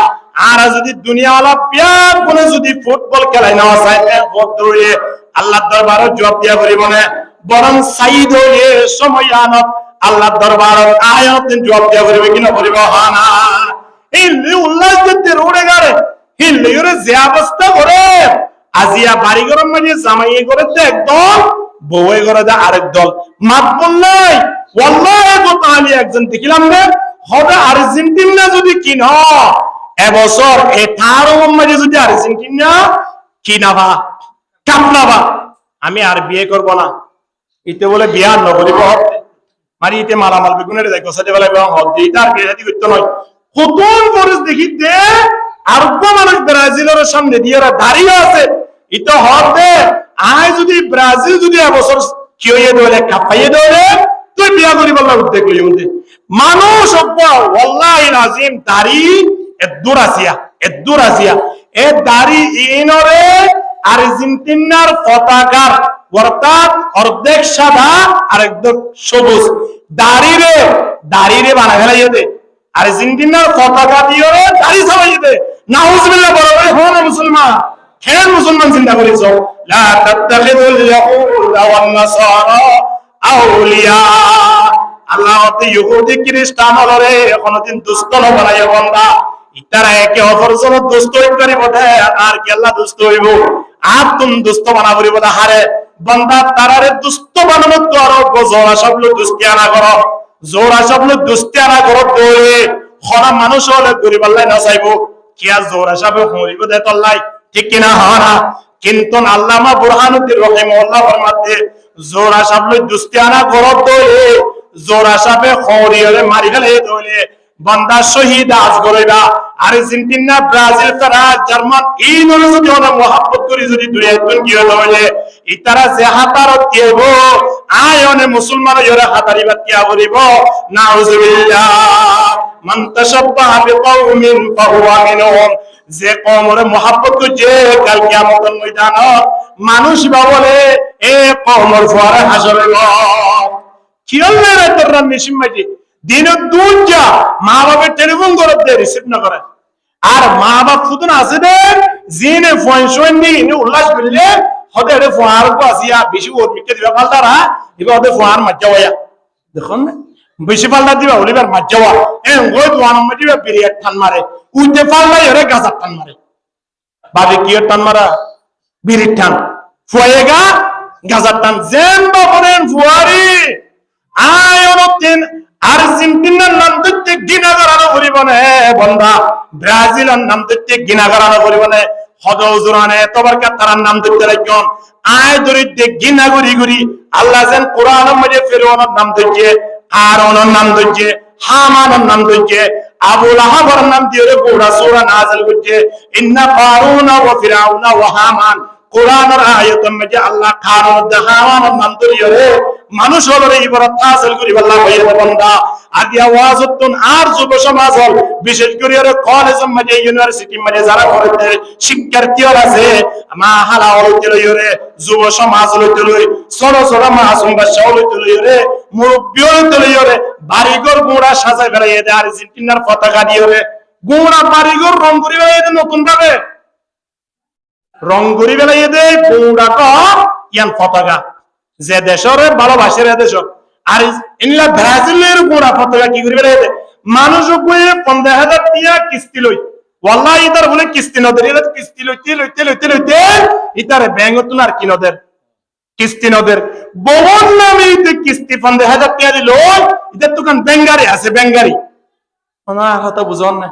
আর যদি দুনিয়াওয়ালা প্যার কোনে যদি ফুটবল খেলায় না চায় বদরে আল্লাহর দরবারে জবাব দিয়া করিব না বরং সাইদ হয়ে সময় আনত আল্লাহর দরবারে আয়াতের জবাব দিয়া করিবে কিনা করিব হানা এই উল্লাস দিতে রোড়ে গারে হিলে ওরে যে অবস্থা করে আজিয়া বাড়ি গরম মানে জামাইয়ে করে তো একদম বউয়ে করে দে আরেক দল মাত বললাই ওয়াল্লাহি কথা আমি একজন দেখিলাম না হবে আর্জেন্টিনা যদি কিন এবছর 18 মাঝে যদি আর্জেন্টিনা কিনাবা কাপনাবা আমি আর বিয়ে করব না ইতে বলে বিয়া নকরিব মানে ইতে মারামাল বেগুনের দেখো সাথে বলে হতে এটা আর বিয়ে শাদী করতে নয় কতন পরিস দেখিতে আরব মানুষ ব্রাজিলের সামনে দিয়ে দাঁড়িয়ে আছে ইতে হতে আয় যদি ব্রাজিল যদি এবছর কি হয়ে দলে কাপাইয়ে দলে তুই বিয়া করিব না উদ্যোগ লই মধ্যে মানুষ ওয়াল্লাহি নাজিম দাড়ি এদুর আসিয়া এ দাড়ি ইনরে আর্জেন্টিনার পতাকার অর্থাৎ অর্ধেক সাদা আর একদম সবুজ দাড়িরে বানা ফেলাই দে আর্জেন্টিনার পতাকা দিয়ে দাড়ি ছাড়াই দে নাউজুবিল্লাহ বলো হন মুসলমান কেন মুসলমান চিন্তা করিস লা তাত্তাখিদুল ইয়াহুদা ওয়ান নাসারা আউলিয়া আল্লাহ তে ইহুদি খ্রিস্টান হলরে কোনদিন দুষ্ট না বানায় বান্দা ইতারা একে অপরের জন্য দুষ্ট করিব দে আর কি আল্লাহ দুষ্ট হইব আর তুম দুষ্ট বানাবরিব না হারে বান্দা তারারে দুষ্ট বানানো তো আর জোড়া সব লোক দুস্তিয়ানা করো জোড়া সব লোক দুস্তিয়ানা করো দৌড়ে খরা মানুষ হলে গরিব আল্লাহ না চাইবো কি আর জোড়া সব হরিব দে তল্লাই ঠিক কিনা হারা কিন্তু আল্লামা বুরহানুদ্দিন রাহিমাহুল্লাহ ফরমাতে জোড়া সব লোক দুস্তিয়ানা করো দৌড়ে জোড়া সাপে খড়িয়ে মারি ফেলে দৌড়ে বান্দা শহীদ আজ করিবা আর্জেন্টিনা ব্রাজিল ফ্রান্স জার্মান এই নলে যদি ওরা মহব্বত করি যদি দুই একজন কি হইলে ইতারা যে হাতারত কেব আয়নে মুসলমান ইরা হাতারিবা কিয়া করিব নাউজুবিল্লাহ মান তাশাব্বাহা বিকওমিন ফাহুয়া মিনহুম যে কওমের মহব্বত করছে কাল কিয়ামতের ময়দানত মানুষ বা বলে এ কওমের ফুয়ারে হাসর হইব কি হলো রে তোর মিশিম মাঝি দিন দুজা মা বাবার টেলিফোন করতে রিসিভ না করে আর মা বাপ ফুতুন আছে দে জিনে ফোন শোন নি উল্লাস করলে হতে রে ফোয়ার কো আসিয়া বেশি ওর মিকে দিবা ফালতারা দিবা হতে ফোয়ার মাজ্জাওয়া দেখুন না বেশি ফালতা দিবা ওলিবার মাজ্জাওয়া এ ওই দোয়ান মাজিবা পিরিয়ড টান মারে উইতে ফালতা এরে গাছা টান মারে বাবে কি টান মারা বিরি টান ফুয়েগা গাছা টান জেন বাপরেন ফুয়ারি আয়নতিন আর্জেন্টিনার নাম দিতে গিনা করানো করিব না বন্ধা ব্রাজিলের নাম দিতে গিনা করানো করিব না হদজুরানে তোবার কাতার নাম দিতে রাখুন আয় দরিদ্র গিনা করি করি আল্লাহ যেন কোরআনের মধ্যে ফেরআউনের নাম দিচ্ছে আরনের নাম দিচ্ছে হামানের নাম দিচ্ছে আবু লাহাবের নাম দিয়ে পুরা সূরা নাযিল করছে ইন্না কারুনা ওয়া ফিরাউনা ওয়া হামান কোরআনের আয়াতের মধ্যে আল্লাহ কারুন হামানের নাম দিয়ে মানুষ হলো ইবারত হাসিল করিব আল্লাহ হইয়া বান্দা আদি আওয়াজতুন আর যুব সমাজ হল বিশেষ করে কলেজ মাঝে ইউনিভার্সিটি মাঝে যারা করে শিক্ষার্থী আছে মা হালা হইতে লইরে যুব সমাজ হইতে লই ছোট ছোট মাসুম বাচ্চা হইতে লইরে মুরব্বি হইতে লইরে বাড়িঘর গোড়া সাজায় বেড়াইয়ে দেয় আর্জেন্টিনার পতাকা দিয়ে গোড়া বাড়িঘর রং করে বেড়াইয়ে দেয় নতুন ভাবে রং করে বেড়াইয়ে দেয় গোড়া ইয়ান পতাকা যে দেশের ভালোবাসে দেশ আর ইনলা ব্রাজিলের গোড়া পতাকা কি করে বেড়াইয়ে দেয় মানুষ 15,000 টিয়া কিস্তি লই ওয়াল্লাহ ইতার বলে কিস্তি নদের কিস্তি লইতে ইতার ব্যাঙ্গতুন আর কি নদের কিস্তি নদের বহুন নামে কিস্তি 15,000 টিয়া দিল ইতার দোকান বেঙ্গারি আছে বেঙ্গারি না কথা বুঝন না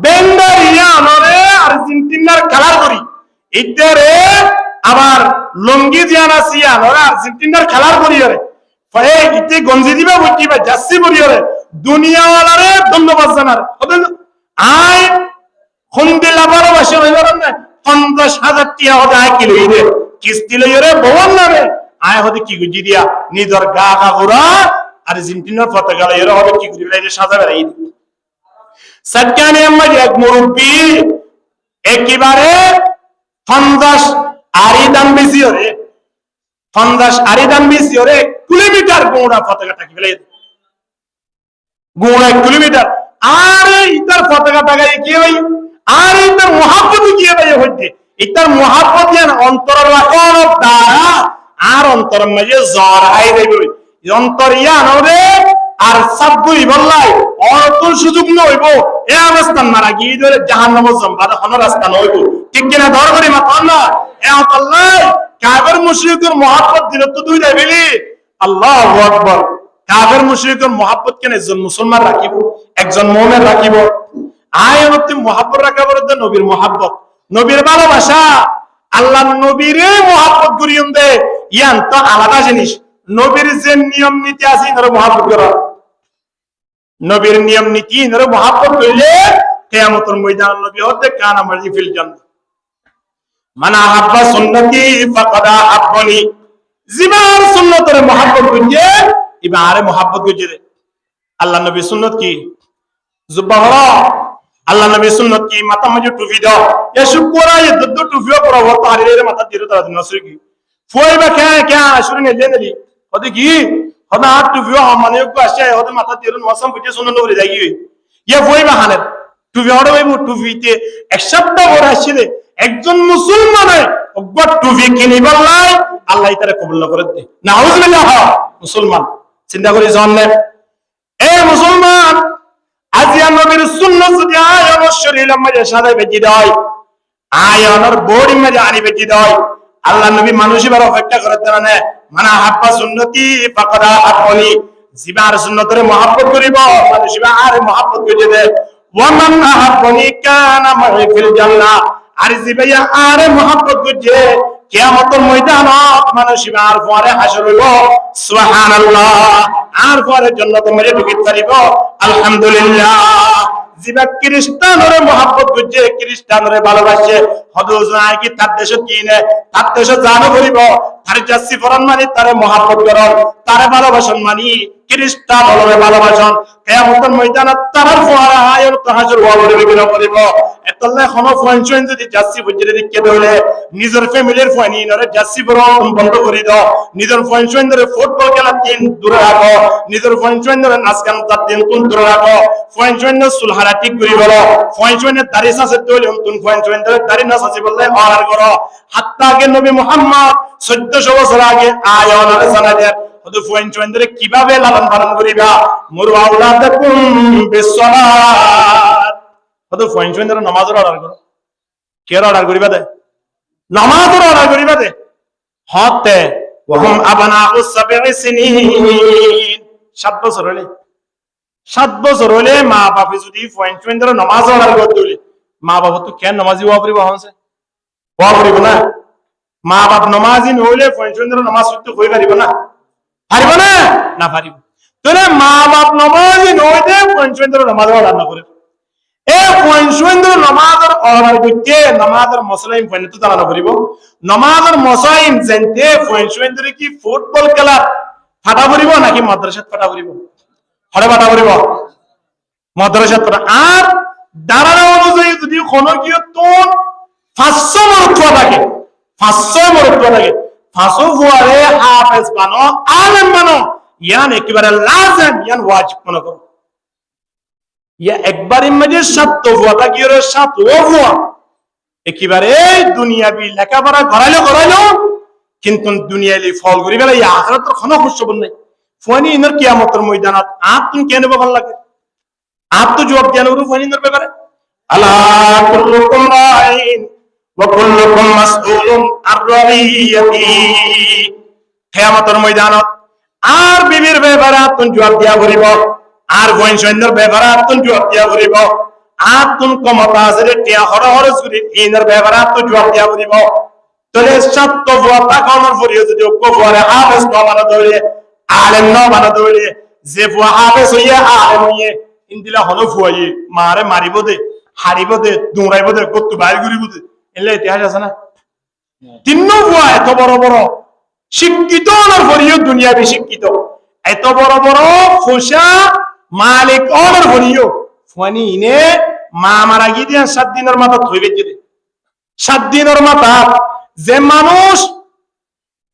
বেঙ্গারিয়া নরে আর্জেন্টিনার কালার করি ইতারে আবার লঙ্গি জিয়ানা সিয়া নরে আর্জেন্টিনার কালার করি রে ফয়ে ইতে গঞ্জি দিবা বুঝিবা জাসি করি রে দুনিয়াওয়ালারে ধন্যবাদ জানার আই খুন্দিলা ভালোবাসে হইবার না 50,000 টিয়া হতে আয় কিলো ইরে কিস্তি লইরে ভবন নামে আয় হতে কি গুজি দিয়া নিজর গা গা ঘুরা আর্জেন্টিনার পতাকা লইরে হবে কি করি লাইরে সাজা বেড়াই দি সৎকানে আম্মা এক মুরব্বি একেবারে 50 আরি দাম বেশি হরে 50 আরি দাম বেশি হরে কিলোমিটার গোড়া পতাকা টাকি ফেলে গোড়া কিলোমিটার আরে ইতার পতাকা টাকাই কি হই আর ইতার মোহাব্বত কি হই হইতে ইতার মোহাব্বত ইয়ান অন্তর রাখন দ্বারা আর অন্তর মাঝে জ্বর আই দেবে অন্তর ইয়ান হবে আর সবগুই বললাই অতুল সুযোগ নইব এই অবস্থা মারা গিয়ে ধরে জাহান্নামের জম্বাদ হন রাস্তা নইব ঠিক কিনা ধর করি মাথা না এ আল্লাহ কাফের মুশরিকের মোহাব্বত দিল তো দুই দেবেলি আল্লাহু আকবার কাফের মুশরিকের মোহাব্বত কেন একজন মুসলমান রাখিব একজন মুমিন রাখিব আয়াতে মোহাব্বত রাখার জন্য নবীর মোহাব্বত নবীর ভালোবাসা আল্লাহর নবীরে মোহাব্বত করিয়ন দে ইয়ান তো আলাদা জিনিস নবীর যে নিয়ম নীতি আছে এর মোহাব্বত করা নবীর নিয়ম নীতি এর মোহাব্বত কইলে কিয়ামতের ময়দান নবী হতে কানা মারজি ফিল জান্নাত মানা হাব্বা সুন্নতি ফাকাদ আহাব্বানি জিবার সুন্নতের মোহাব্বত কইছে ইবারে মোহাব্বত কইছে আল্লাহ নবী সুন্নত কি জুবাহরা আল্লাহ নবী সুন্নত কি মাথা মাঝে টুপি দাও এসব পরা এ দুধ টুপিও পরা হতো আরে মাথা দিয়ে তারা নসর কি ফয়বা কে কে শুনে নেলে নেলি ওদি কি হদা হাত টুপিও মানে কো আসে ওদের মাথা দিয়ে মৌসুম বুঝে সুন্নত করে যাই ইয়ে ফয়বা হানে টুপি হড়ে হইব টুপিতে এক সপ্তাহ পর আসলে একজন মুসলমানে অগবা টুপি কিনি বললাই আল্লাহ তারে কবুল করে দে নাউজুবিল্লাহ মুসলমান চিন্তা করি জানলে এ মুসলমান আজিয়া নবীর সুন্নাত যদি আয়ান শরীরের মধ্যে সাজাই বেজি দেয় আয়ানের বডি মধ্যে আনি বেজি দেয় আল্লাহ নবী মানুষই বড় অপেক্ষা করতে না মানে হাব্বা সুন্নতি ফাকাদ আহাব্বানি জিবার সুন্নতের মহব্বত করিব মানুষই আর মহব্বত করে দে ওয়ামান আহাব্বানি কানা মাই ফিল জান্নাহ আর জিবাইয়া আর মহব্বত করে কিয়ামতের ময়দানত মানুষই আর পরে হাসর হইব সুবহানাল্লাহ আর পরে জান্নাতে মরে ঢুকিতে পারিব আলহামদুলিল্লাহ জিবা খ্রিস্টানরে মহব্বত করছে খ্রিস্টানরে ভালোবাসে হদুজাই কি তার দেশ কিনে তার দেশ জানো করিব তার জাসি ফরন মানে তারে মহব্বত করন তারে ভালোবাসন মানি খ্রিস্টান হলরে ভালোবাসন কিয়ামতের ময়দানে তার ফোয়ারা আয়র তাহাজুর ওয়াবরে বিনা করিব এতলে কোন ফয়ন যদি জাসি বুঝিরে দিকে দইলে নিজের ফ্যামিলির ফয়নি নরে জাসি ফরন বন্ধ করি দাও নিজের ফয়ন ধরে ফুটবল খেলা তিন দূরে রাখো নিজের ফয়ন ধরে নাচ গান তার তিন কোন দূরে রাখো ফয়ন সুলহারা ঠিক করি বলো ফয়ন দাড়ি আছে তৈলে তুন ফয়ন ধরে দাড়ি নাচ আছে বললে অর্ডার করো হাত্তা আগে নবী মুহাম্মদ 1400 বছর আগে আয়ানারে জানা দেয় হয়তো ফয়ন ধরে কিভাবে লালন পালন করিবা মুরু আওলাদাকুম বিসসালাত হয়তো ফয়ন ধরে নামাজের অর্ডার করো কে অর্ডার করিবা দে নামাজের অর্ডার করিবা দে হতে ওহম আবনাউ সাবঈ সিনিন 7 বছর হলে 7 বছর হলে মা বাপে যদি ফয়ন ধরে নামাজ অর্ডার করতে হলে মা বাবা তো কেন নামাজি হওয়া পরিব হনছে হওয়া পরিব না মা বাপ নামাজি নহলে ফয়ন ধরে নামাজ পড়তে কই পারিব না পারিব না না পারিব তাহলে মা বাপ নামাজি নহলে ফয়ন ধরে নামাজ অর্ডার না করে এ পয়সুন্দর নমাজের অর্ডার করতে নমাজের মশলাইম পয়নে তো জানানো করিব নমাজের মশাইম জানতে পয়সুন্দর কি ফুটবল খেলা ফাটা করিব নাকি মাদ্রাসাত ফাটা করিব হরে ফাটা করিব মাদ্রাসাত ফাটা আর দাঁড়ানো অনুযায়ী যদি কোনো কি তোর 500 মরত্ব থাকে 500 মরত্ব থাকে 500 ফুয়ারে হাফেজ বানো আলেম বানো ইয়ান একেবারে লাজম ইয়ান ওয়াজিব মনে করো ইয়া একবারের মাঝে 7 ফুয়া থাকি ওর 7 ফুয়া একেবারে দুনিয়াবি লেখাপড়া করাইলো কিন্তু দুনিয়ালি ফল করি গেলে ইয়া আখিরাতের কোনো খবর নাই ফনি ইনর কিয়ামতের ময়দানত আপ তুমি কেন ভালো লাগে আপ তো জবাব দেন ওর ফনি ইনর ব্যাপারে আলা কুল্লুকুম রাইন ওয়া কুল্লুকুম মাসউলুন আর রাইয়াতি কিয়ামতের ময়দানত আর বিবির ব্যাপারে তুমি জবাব দিয়া করিব আর বইন সৈন্যর ব্যাপারে তুমি জবাব দিয়া করিব আর তুমি ক্ষমতা আছে টিয়া খরচ করি ইনর ব্যাপারে তুমি জবাব দিয়া করিব তাহলে 7 ফুয়া তাকানোর পরিও যদি অজ্ঞ ফুয়ারে হাফেজ ন বানা দৌড়ে আলেম ন বানা দৌড়ে যে ফুয়া হাফেজ হইয়া আলেম হইয়ে ইন্দিলা হলো ফুয়াই মারে মারিব দে হারিব দে দৌড়াইব দে কত বাইর করিব দে এলে ইতিহাস আছে না তিন ফুয়া এত বড় বড় শিক্ষিত ওনার পরিও দুনিয়াবি শিক্ষিত এত বড় বড় ফুসা মালিক ওনার পরিও ফুয়ানি ইনে মা মারা গিয়ে দিয়ে 7 দিনের মাথা থইবে দিতে 7 দিনের মাথা যে মানুষ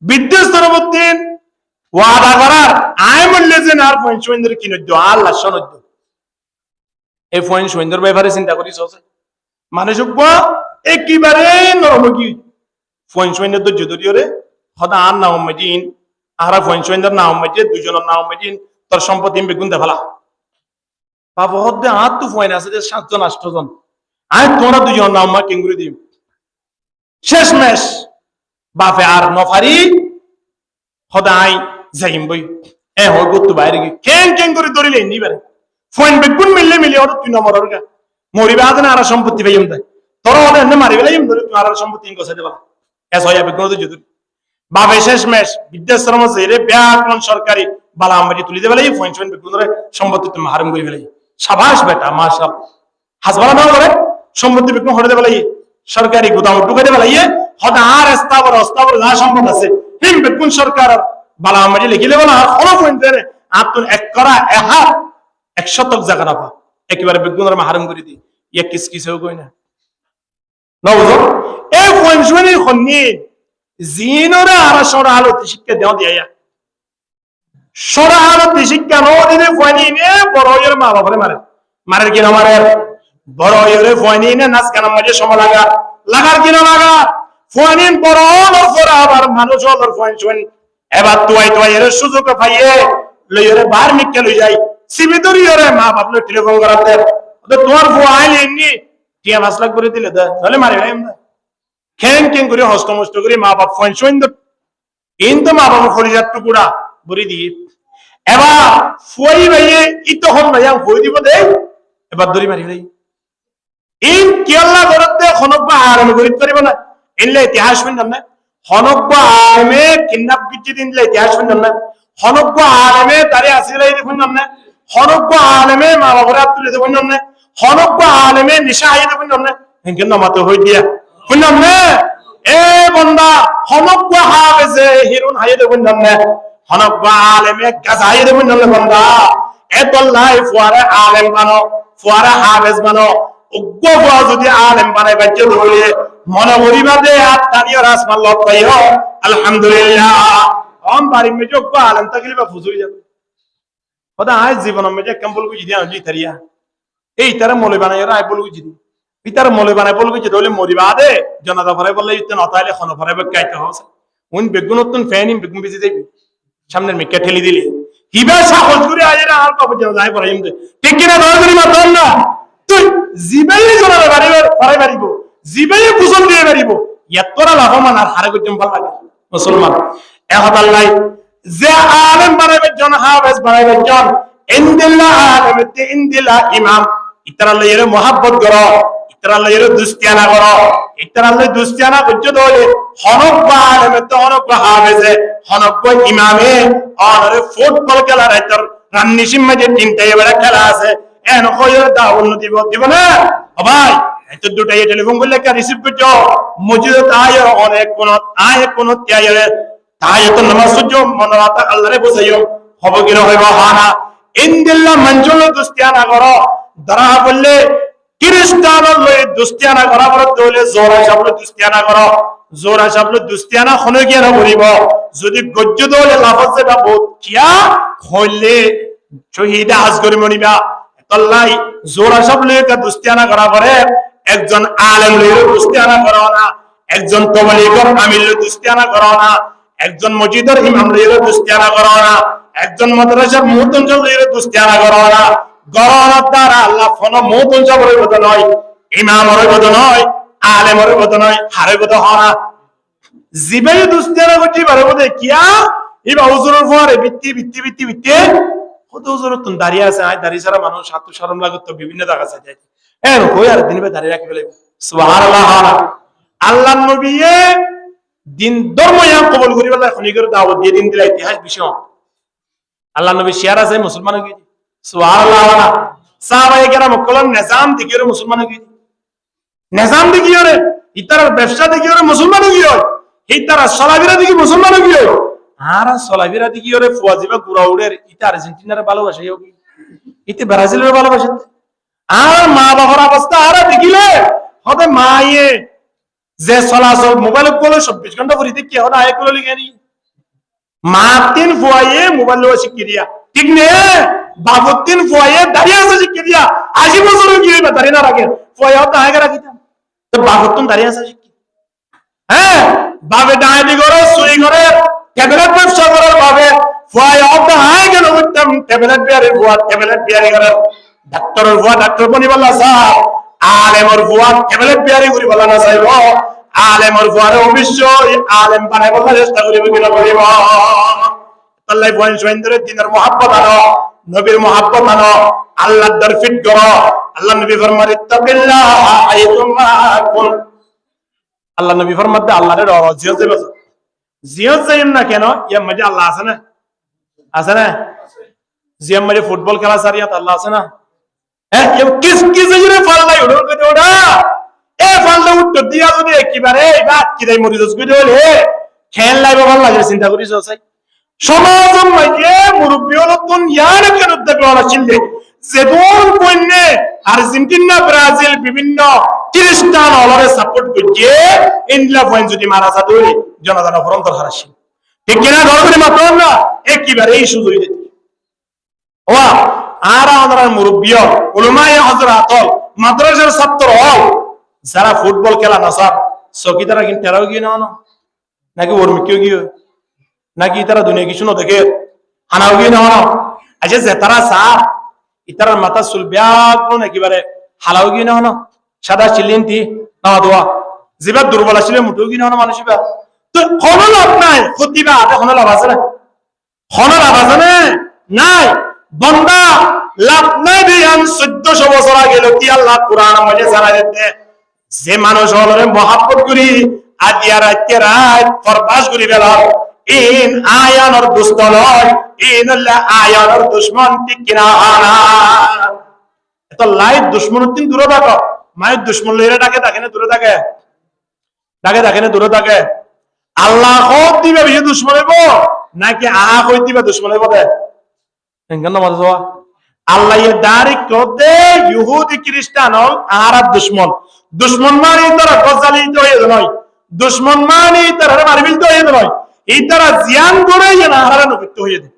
বিদ্যুৎ সরবদ্দিন ওয়াদা করার আয় মূল্য যে আর পয়েন্ট সৈন্যের কিনদ্য আল্লাহ সনদ্য এই পয়েন্ট সৈন্যের ব্যাপারে চিন্তা করিস মানুষ একেবারে নরমুখী পয়েন্ট সৈন্যের ধৈর্য ধরিয়রে হদা আর নাম মেজিন আহারা পয়েন্ট সৈন্যের নাম মেজে দুজনের নাম মেজিন তোর সম্পত্তি বেগুন দেফালা বাবা হদ্দে আর তো পয়েন্ট আছে যে 7 জন 8 জন আয় তোমরা দুজনের নাম মা কেঙ্গুরি দিম শেষ মেশ বাপে আর নফারি হদাই যাইম বই এ হয় গত্তু বাইরে গিয়ে কেন করে ধরিলে নিবারে ফোন বেগুন মিললে ওর 3 নম্বর ওরগা মরিবে আদনা আর সম্পত্তি পাইম দেয় তোর ওটা এনে মারিবে লাইম ধরে তুই আর সম্পত্তি কসাই দেবা এস হইয়া বেগুন তো যদি বাপে শেষ মেশ বিদ্যাশ্রম জেরে ব্যাকরণ সরকারি বালা আমাকে তুলি দেবে লাই ফোন বেগুন ধরে সম্পত্তি তুমি হারাম করে ফেলাই সাবাস বেটা মাশাআল্লাহ হাসবালা না করে সম্পত্তি বেগুন হরে দেবে লাই সরকারি গুদাম ঢুকে দেবে লাইয়ে হদা আর অস্তাবর যা সম্পদ আছে হিম বেগুন সরকার বালা আমাকে লিখিলে বলা হলো পয়েন্ট দেরে আতুন এক করা এহা 100 জায়গা রাখা একেবারে বেগুনের হারাম করে দি ইয়া কিসকিসেও কই না নবুঝো এই পয়েন্ট খন্নি জিনরে আর সরা আলোতে শিক্ষা দেও দিয়া সরা আলোতে শিক্ষা নো দিনে পয়েন্ট নে বড় এর মা বাবারে মারে কি না মারে বড় এরে ফয়নিনে নাচ গান মাঝে সময় লাগার কি না লাগা ফয়নিন বড় ওর আবার মানুষ ওর ফয়ন এবার তুই এর সুযোগ পাইয়ে লইরে বার মিকে লই যাই সিবিদরি এর মা বাপ লো টেলিফোন করাতে তো তোমার ফুয়াইল এমনি টিয়া 5 লাখ করে দিলে তাহলে মারি নাই আমরা কেন করে হস্তমস্ত করে মা বাপ ফয়ন কিন্তু মা বাপ ফরিজাত টুকুড়া বরি দিয়ে এবার ফুয়াই ভাইয়ে ইতখন ভাইয়া কই দিব দে এবার দরি মারি ভাই ইন কেল্লা করতে খনকবা আরাম করিত পারিব না এনলে ইতিহাস শুনলাম না খনকবা আরামে কিডন্যাপ কিচ্ছি দিন ইতিহাস শুনলাম না খনকবা আরামে তারে আসিলাই দেখুনলাম না খনকবা আরামে মা বাবারা তুলে দেখুনলাম না খনকবা আরামে নিশা আই দেখুনলাম না হেন নামাতে হই দিয়া শুনলাম না এ বন্দা খনকবা হাফেজে হিরুন হাই দেখুনলাম না খনকবা আরামে গাজাই দেখুনলাম না বন্দা এতলাই ফুয়ারে আলেম বানো ফুয়ারে হাফেজ বানো উগ্গফা যদি আলেম বানাই বাচ্চা ধরে মনে করিবা দে আর তানিও রাসমাল লক পাইও আলহামদুলিল্লাহ हम बारी में जो को आलम तकलीफ फुजुई जाते पता है जीवन में जो कम बोल को जिदिया जी तरिया ए इतर मोले बनाय रा बोल को जिदी इतर मोले बनाय बोल को जिदोले मोरिबा दे जनता फरे बोले इतन अताले खनो फरे बकाइते होस उन बेगुनतन फैनी बेगुन बिजी देबी सामने में के ठेली दिली हिबा साहस করে আজরা আর কবে যায় পরাইম দে ঠিক কিনা দরকারি মাতন না তুই জিবাই জনা ফরে বাড়িব জিবাই কুসল দিয়ে বাড়িব এতরা লাভমান আর হারে গজম ভাল লাগে মুসলমান এহদাল্লাহ যে আলেম বানাবে জন হাফেজ বানাবে জন ইনদিল্লাহ আলেম তে ইনদিল্লাহ ইমাম ইতরাল্লাহ এর মোহাব্বত করো ইতরাল্লাহ এর দুস্তিয়ানা করো ইতরাল্লাহ দুস্তিয়ানা করতে দলে হনক আলেম তে হনক হাফেজে হনক ইমামে আর ফুটবল খেলা রাইতর রান্নিসিম মাঝে তিনটা এবারে খেলা আছে এন কইরে দাওন দিব না ও ভাই এত দুটাই টেলিফোন করলে কা রিসিভ করছো মসজিদে অনেক কোন তিয়ারে তাহাজ্জুদ নামাজ পড়ছো মনোরাতা আল্লাহরে বুঝাইও হবে কি হইব হানা ইনদিল্লাহ মঞ্জুল দুস্তিয়ানা করো দরা বললে খ্রিস্টান লই দুস্তিয়ানা করা বলে দলে জোরা সাবলে দুস্তিয়ানা করো জোরা সাবলে দুস্তিয়ানা খনে কি না করিব যদি গজ্জ দলে লাফজ যেটা বহুত কিয়া হইলে শহীদ আজ করি মনিবা আল্লাহ জোরা সাবলে কা দুস্তিয়ানা করা করে একজন আলেম লইরে দুস্তিয়ানা করো না একজন তবলিগর আমির লই দুস্তিয়ানা করো না একজন মসজিদের ইমাম লইরে দুস্তিয়ানা করো না একজন মাদ্রাসার মুয়াজ্জিন লইরে দুস্তিয়ানা করো না গরনার দ্বারা আল্লাহ ফোন মুয়াজ্জিন জবরের মত নয় ইমামের মত নয় আলেমের মত নয় হারের মত হনা জিবাই দুস্তিয়ানা করতে পারে বলে কিয়া ইবা হুজুরের পরে বিত্তি কত হুজুর তুন দাঁড়িয়ে আছে আই দাঁড়িয়ে সারা মানুষ হাতু শরম লাগত তো বিভিন্ন জায়গা আছে এর কই আর দিনবে দাঁড়িয়ে রাখি ফেলে সুবহানাল্লাহ আল্লাহর নবী দিন ধর্ম ইয়া কবুল করি বলে খনিগর দাওয়াত দিয়ে দিন দিলা ইতিহাস বিষয় আল্লাহর নবী শিয়ার আছে মুসলমান কি সুবহানাল্লাহ সাহাবায়ে কেরাম কলম নিজাম দিকিরে মুসলমান কি নিজাম দিকিরে ইতার ব্যবসা দিকিরে মুসলমান কি হয় ইতার সলাবিরা দিকি মুসলমান কি হয় আর সলাবিরা দিকিরে ফুয়াজিবা গুরাউড়ের ইতা আর্জেন্টিনার ভালোবাসে ইতে ব্রাজিলের ভালোবাসে আর মা বাবার অবস্থা আর দেখিলে হবে মায়ে যে চলাচল মোবাইল কোলে 24 ঘন্টা পরে দেখি হন আয় কোলে লিখে নি মা তিন ফুয়ায়ে মোবাইল লো শিখি দিয়া ঠিক নে বাবু তিন ফুয়ায়ে দাঁড়িয়ে আছে শিখি দিয়া 80 বছর কি হইবা দাঁড়িয়ে না রাখে ফুয়ায়ে তো আগে রাখিতাম তো বাবু তুন দাঁড়িয়ে আছে শিখি হ্যাঁ বাবে ডাইনি করে সুই করে ট্যাবলেট ব্যবসা করার ভাবে ফুয়ায়ে তো আয় কেন করতাম ট্যাবলেট বিয়ারে ফুয়া ট্যাবলেট বিয়ারে করে ডাক্তারের ফুয়া ডাক্তার বনি বললা স্যার আলেমর ফুয়া ট্যাবলেট বিয়ারে করি বলা না চাইব আলেমর ফুয়ারে অবশ্যই আলেম বানাই বলার চেষ্টা করিব কিনা করিব আল্লাহ বলেন সৈন্দরের দিনের মহব্বত আনো নবীর মহব্বত আনো আল্লাহর দর ফিট করো আল্লাহ নবী ফরমান ইত্তাকিল্লাহ আইতুমা কুন আল্লাহ নবী ফরমান আল্লাহর ডর জিয়ত যাইম না কেন ইয়া মজা আল্লাহ আছে না জিয়াম মাঝে ফুটবল খেলা সারিয়াত আল্লাহ আছে না হ্যাঁ কিস জন্য ফাল্লাই উড়ো করে ওড়া এ ফাল্লা উত্তর দিয়া যদি একেবারে বাত কি দেই মরিদস কই দলে খেল লাইব ভালো লাগে চিন্তা করিস আছে সমাজম মাঝে মুরব্বি হলো দুনিয়ার কেন দেখলা চিনলে যে দল কইনে আর্জেন্টিনা ব্রাজিল বিভিন্ন খ্রিস্টান অলরে সাপোর্ট করছে ইন্ডিয়া পয়েন্ট যদি মারা যা দলে জনগণ ফরন্তর হারাসি ঠিক কিনা ধর করে মাত্র না একেবারে এই সুযোগ দিতে ওয়া আর আমাদের মুরব্বি উলামায়ে হযরত মাদ্রাসার ছাত্র যারা ফুটবল খেলা না স্যার সকিদারা কিন্তু তেরাও গিয়ে না নাকি ওরমিকেও গিয়ে নাকি তারা দুনিয়া কিছু না দেখে হানাও গিয়ে না আচ্ছা যে তারা সাপ ইতার মাথা চুল ব্যাগ একেবারে হালাও গিয়ে না সাদা চিলিন্তি না দোয়া যেবার দুর্বল আসলে মুঠেও গিয়ে না মানুষ তো কোনো লাভ নাই ক্ষতিবা কোনো লাভ আছে না কোনো লাভ আছে না নাই বন্দা লাভ নাই দিয়ান 1400 বছর আগে লোক আল্লাহ কুরআন মধ্যে জানা দিতে যে মানুষ হলরে মহব্বত করি আদিয়া রাতে রাত ফরবাস করি বেলা ইন আয়ানর দুষ্ট নয় ইন আল্লাহ আয়ানর দুশমন ঠিক কিনা আনা তো লাইট দুশমন তিন দূরে থাকো মায়ের দুশমন লইরে ডাকে না দূরে থাকে ডাকে না দূরে থাকে আল্লাহ খোদ দিবে বেশি দুশমন হইব নাকি আহা কই দিবে দুশমন হইব দে এঙ্গন নামাজ যাওয়া আল্লাহ এর ডাইরেক্ট করতে ইহুদি খ্রিস্টান হল আহার দুশমন মানে তারা গজালি তো হয়ে নয় দুশমন মানে তারা মারবিল তো হয়ে নয় এই তারা জিয়ান করে না আহার নবিত হয়ে দে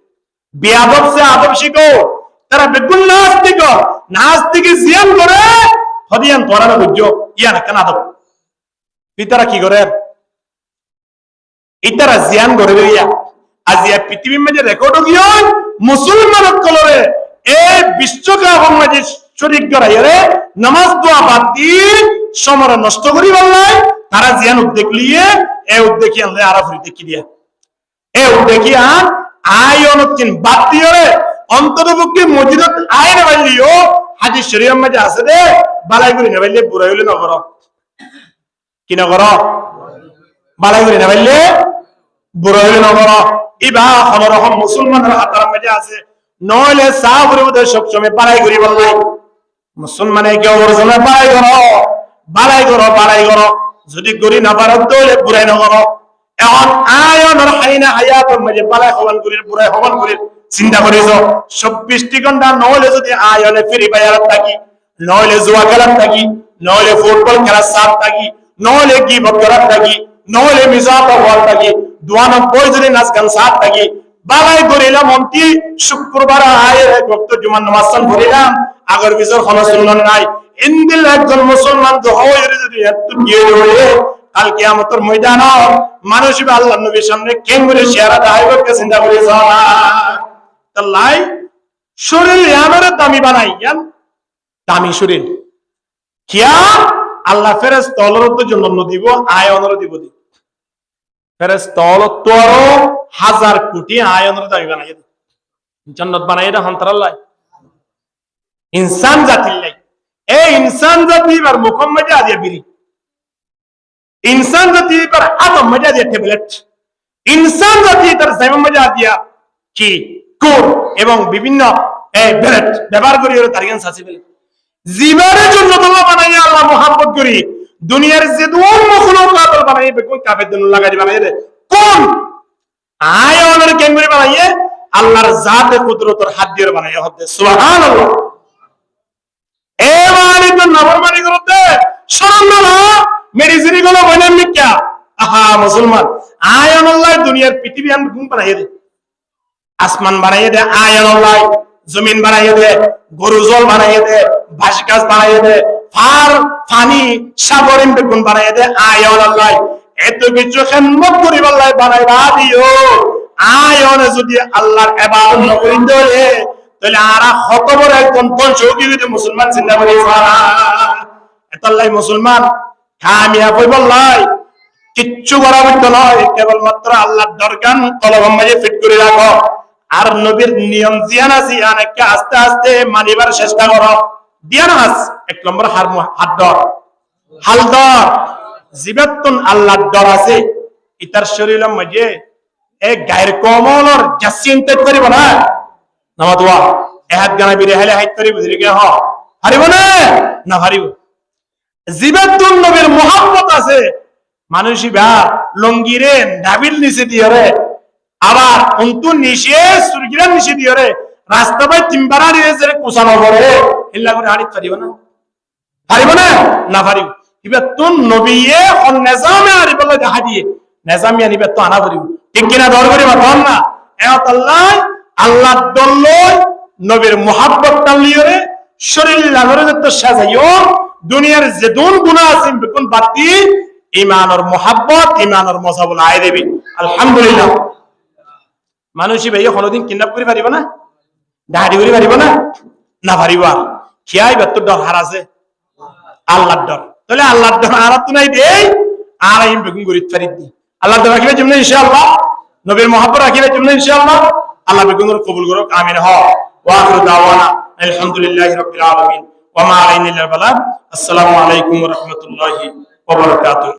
বেয়াদব সে আদব শিখো তারা বেগুন নাস্তিক জিয়ান করে হদিয়ান তোরা না বুঝছো ইয়া না কেন আদব পিতারা কি করে ইতারা জিয়ান করে ইয়া আজিয়া পৃথিবীর মধ্যে রেকর্ড গিয়ে মুসলমান কলরে এই বিশ্বকাপ মাঝে শরীক করাইরে নামাজ দোয়া বাদ দিয়ে সমর নষ্ট করি বললাই তারা জিয়ান উদ্যোগ লিয়ে এই উদ্যোগী আনলে আরাফুরি দেখি দিয়া এই উদ্যোগী আয়নতিন বাদ দিয়ে অন্ততপক্ষে মসজিদত আয় না বাইলিও হাদিস শরীফের মধ্যে আছে দে বালাই করি না বাইলে বুড়াই হইলে না করো কি না করো বালাই করি না বাইলে বুড়াই হইলে না করো ইবা খবর মুসলমানের হাতার মধ্যে আছে নইলে সাহাবুর মধ্যে সবসময় বাড়াই করি বললাই মুসলমানে কেউ বলছে বাড়াই করো যদি গরি না পারো তাহলে বুড়াই না করো এখন আয়নের হাইনা হায়াতের মাঝে বাড়াই হবান করি বুড়াই হবান করি চিন্তা করিস 24 ঘন্টা নইলে যদি আয়নে ফ্রি ফায়ার থাকি নইলে জুয়া খেলার থাকি নইলে ফুটবল খেলার সাথ থাকি নইলে গিবত করার থাকি নইলে মিজাত হওয়ার থাকি 92 যদি নাচ গান সাথ থাকি বালাই করিলাম অন্তি শুক্রবার আয়ের এক ওয়াক্ত জুমার নামাজ পড়িলাম আগর বিজর কোনো সুন্নাত নাই ইনদিল একজন মুসলমান তো হয় যদি এত গিয়ে রয়ে কাল কিয়ামতের ময়দান মানুষ আল্লাহর নবীর সামনে কেন করে শেয়ারা দাইব কে চিন্তা করে যাওয়া তাই শরীর আমার দামি বানাইয়ান দামি শরীর কিয়া আল্লাহ ফেরেশতা তলরত জন্য দিব আয়নর দিব ফেরেশতা তো আরো 1000 কোটি আয়নর দামি বানাইয়া জান্নাত বানাইয়া হন্তর আল্লাহ ইনসান জাতির লাই এই ইনসান জাতি আর মুহাম্মদ আদিয়া বিরি ইনসান জাতি আর আদম মজা দিয়া ট্যাবলেট ইনসান জাতি তার জাইমা মজা দিয়া কি কোর এবং বিভিন্ন ব্যালেট ব্যবহার করি ওর তারিগান সাসি বলে জীবনের জন্য তোমরা বানাইয়া আল্লাহ মুহাব্বত করি দুনিয়ার যে দুন মখলুকাত বানাই বেকুন কাফের জন্য লাগাই বানাই দে কোন আয়নের কেন করে বানাইয়ে আল্লাহর জাতে কুদরতের হাত দিয়ে বানাইয়া হতে সুবহানাল্লাহ এ মালিক নাফরমানি করতে শরম না মেডিসিনি গুলো বলেন মিথ্যা আহা মুসলমান আয়ন আল্লাহ দুনিয়ার পৃথিবী আন গুণ বানাইয়ে দে আসমান বানাইয়ে দে আয়ন আল্লাহ জমিন বানাইয়ে দে গরু জল বানাইয়ে দে বাঁশ গাছ বানাইয়ে দে ফার পানি সাগরিন বেগুন বানাইয়ে দে আয়ন আল্লাহ এত কিছু খেদমত করি আল্লাহ বানাইবা দিও আয়নে যদি আল্লাহর ইবাদত না করি দে তাহলে আরা কত বড় একজন বংশী যদি মুসলমান চিন্তা করি এত আল্লাহ মুসলমান কামিয়াব হইব আল্লাহ কিচ্ছু করা হইতো নয় কেবলমাত্র আল্লাহর দরগান কলম মাঝে ফিট করে রাখো আর নবীর নিয়ম জিয়ান আছে অনেককে আস্তে আস্তে মানিবার চেষ্টা করো দিয়ান হাস 1 নম্বর হাত ধর হাল ধর জীবাত্তন আল্লাহর ডর আছে ইতার শরীরের মাঝে এক গায়ের কমলর জাসিনতে করিব না নামাতওয়া এহাত গানা বিরে হেলে হাইত করি বুঝলি কে হ হারিব না হারিব জীবাত্তন নবীর মুহাব্বত আছে মানুষই বা লঙ্গিরে ডাবিল নিচে দিয়ে রে আবার অন্তু নিচে সুরগিরা নিচে দিয়ে রে রাস্তা পাই তিনবার দিয়েছে কুসানো করে হিল্লা করে হাড়ি পারিব না না পারিব এবার তুন নবীয়ে অন নিজামে আরি বলে দেখা দিয়ে নিজামে আনিবে তো আনা পারিব ঠিক কিনা দর করিবা তখন না এত আল্লাহ দল্লয় নবীর মুহাব্বত টানলিও রে শরীর লাগরে যত সাজাইও দুনিয়ার যে দুন গুনাহ আছে বেকুন বাতি ঈমানের মুহাব্বত ঈমানের মজা বলে আই দেবি আলহামদুলিল্লাহ মানুষই ভাই কোনদিন কিডন্যাপ করে পারিব না দাড়ি করে পারিব না পারিব কিয়াই বেতর ডর হার আছে আল্লাহর ডর তাহলে আল্লাহর ডর আর তো নাই দেই আর আমি বেগুন গরিত ফারিদ দি আল্লাহর ডর রাখিবে যেমন ইনশাআল্লাহ নবীর মুহাব্বত রাখিবে যেমন ইনশাআল্লাহ আল্লাহ বেগুনের কবুল করুক আমিন হ ওয়া আখিরু দাওয়ানা আলহামদুলিল্লাহি রাব্বিল আলামিন ওয়া মা আলাইনা ইল্লাল বালাগ আসসালামু আলাইকুম ওয়া রাহমাতুল্লাহি ওয়া বারাকাতুহু।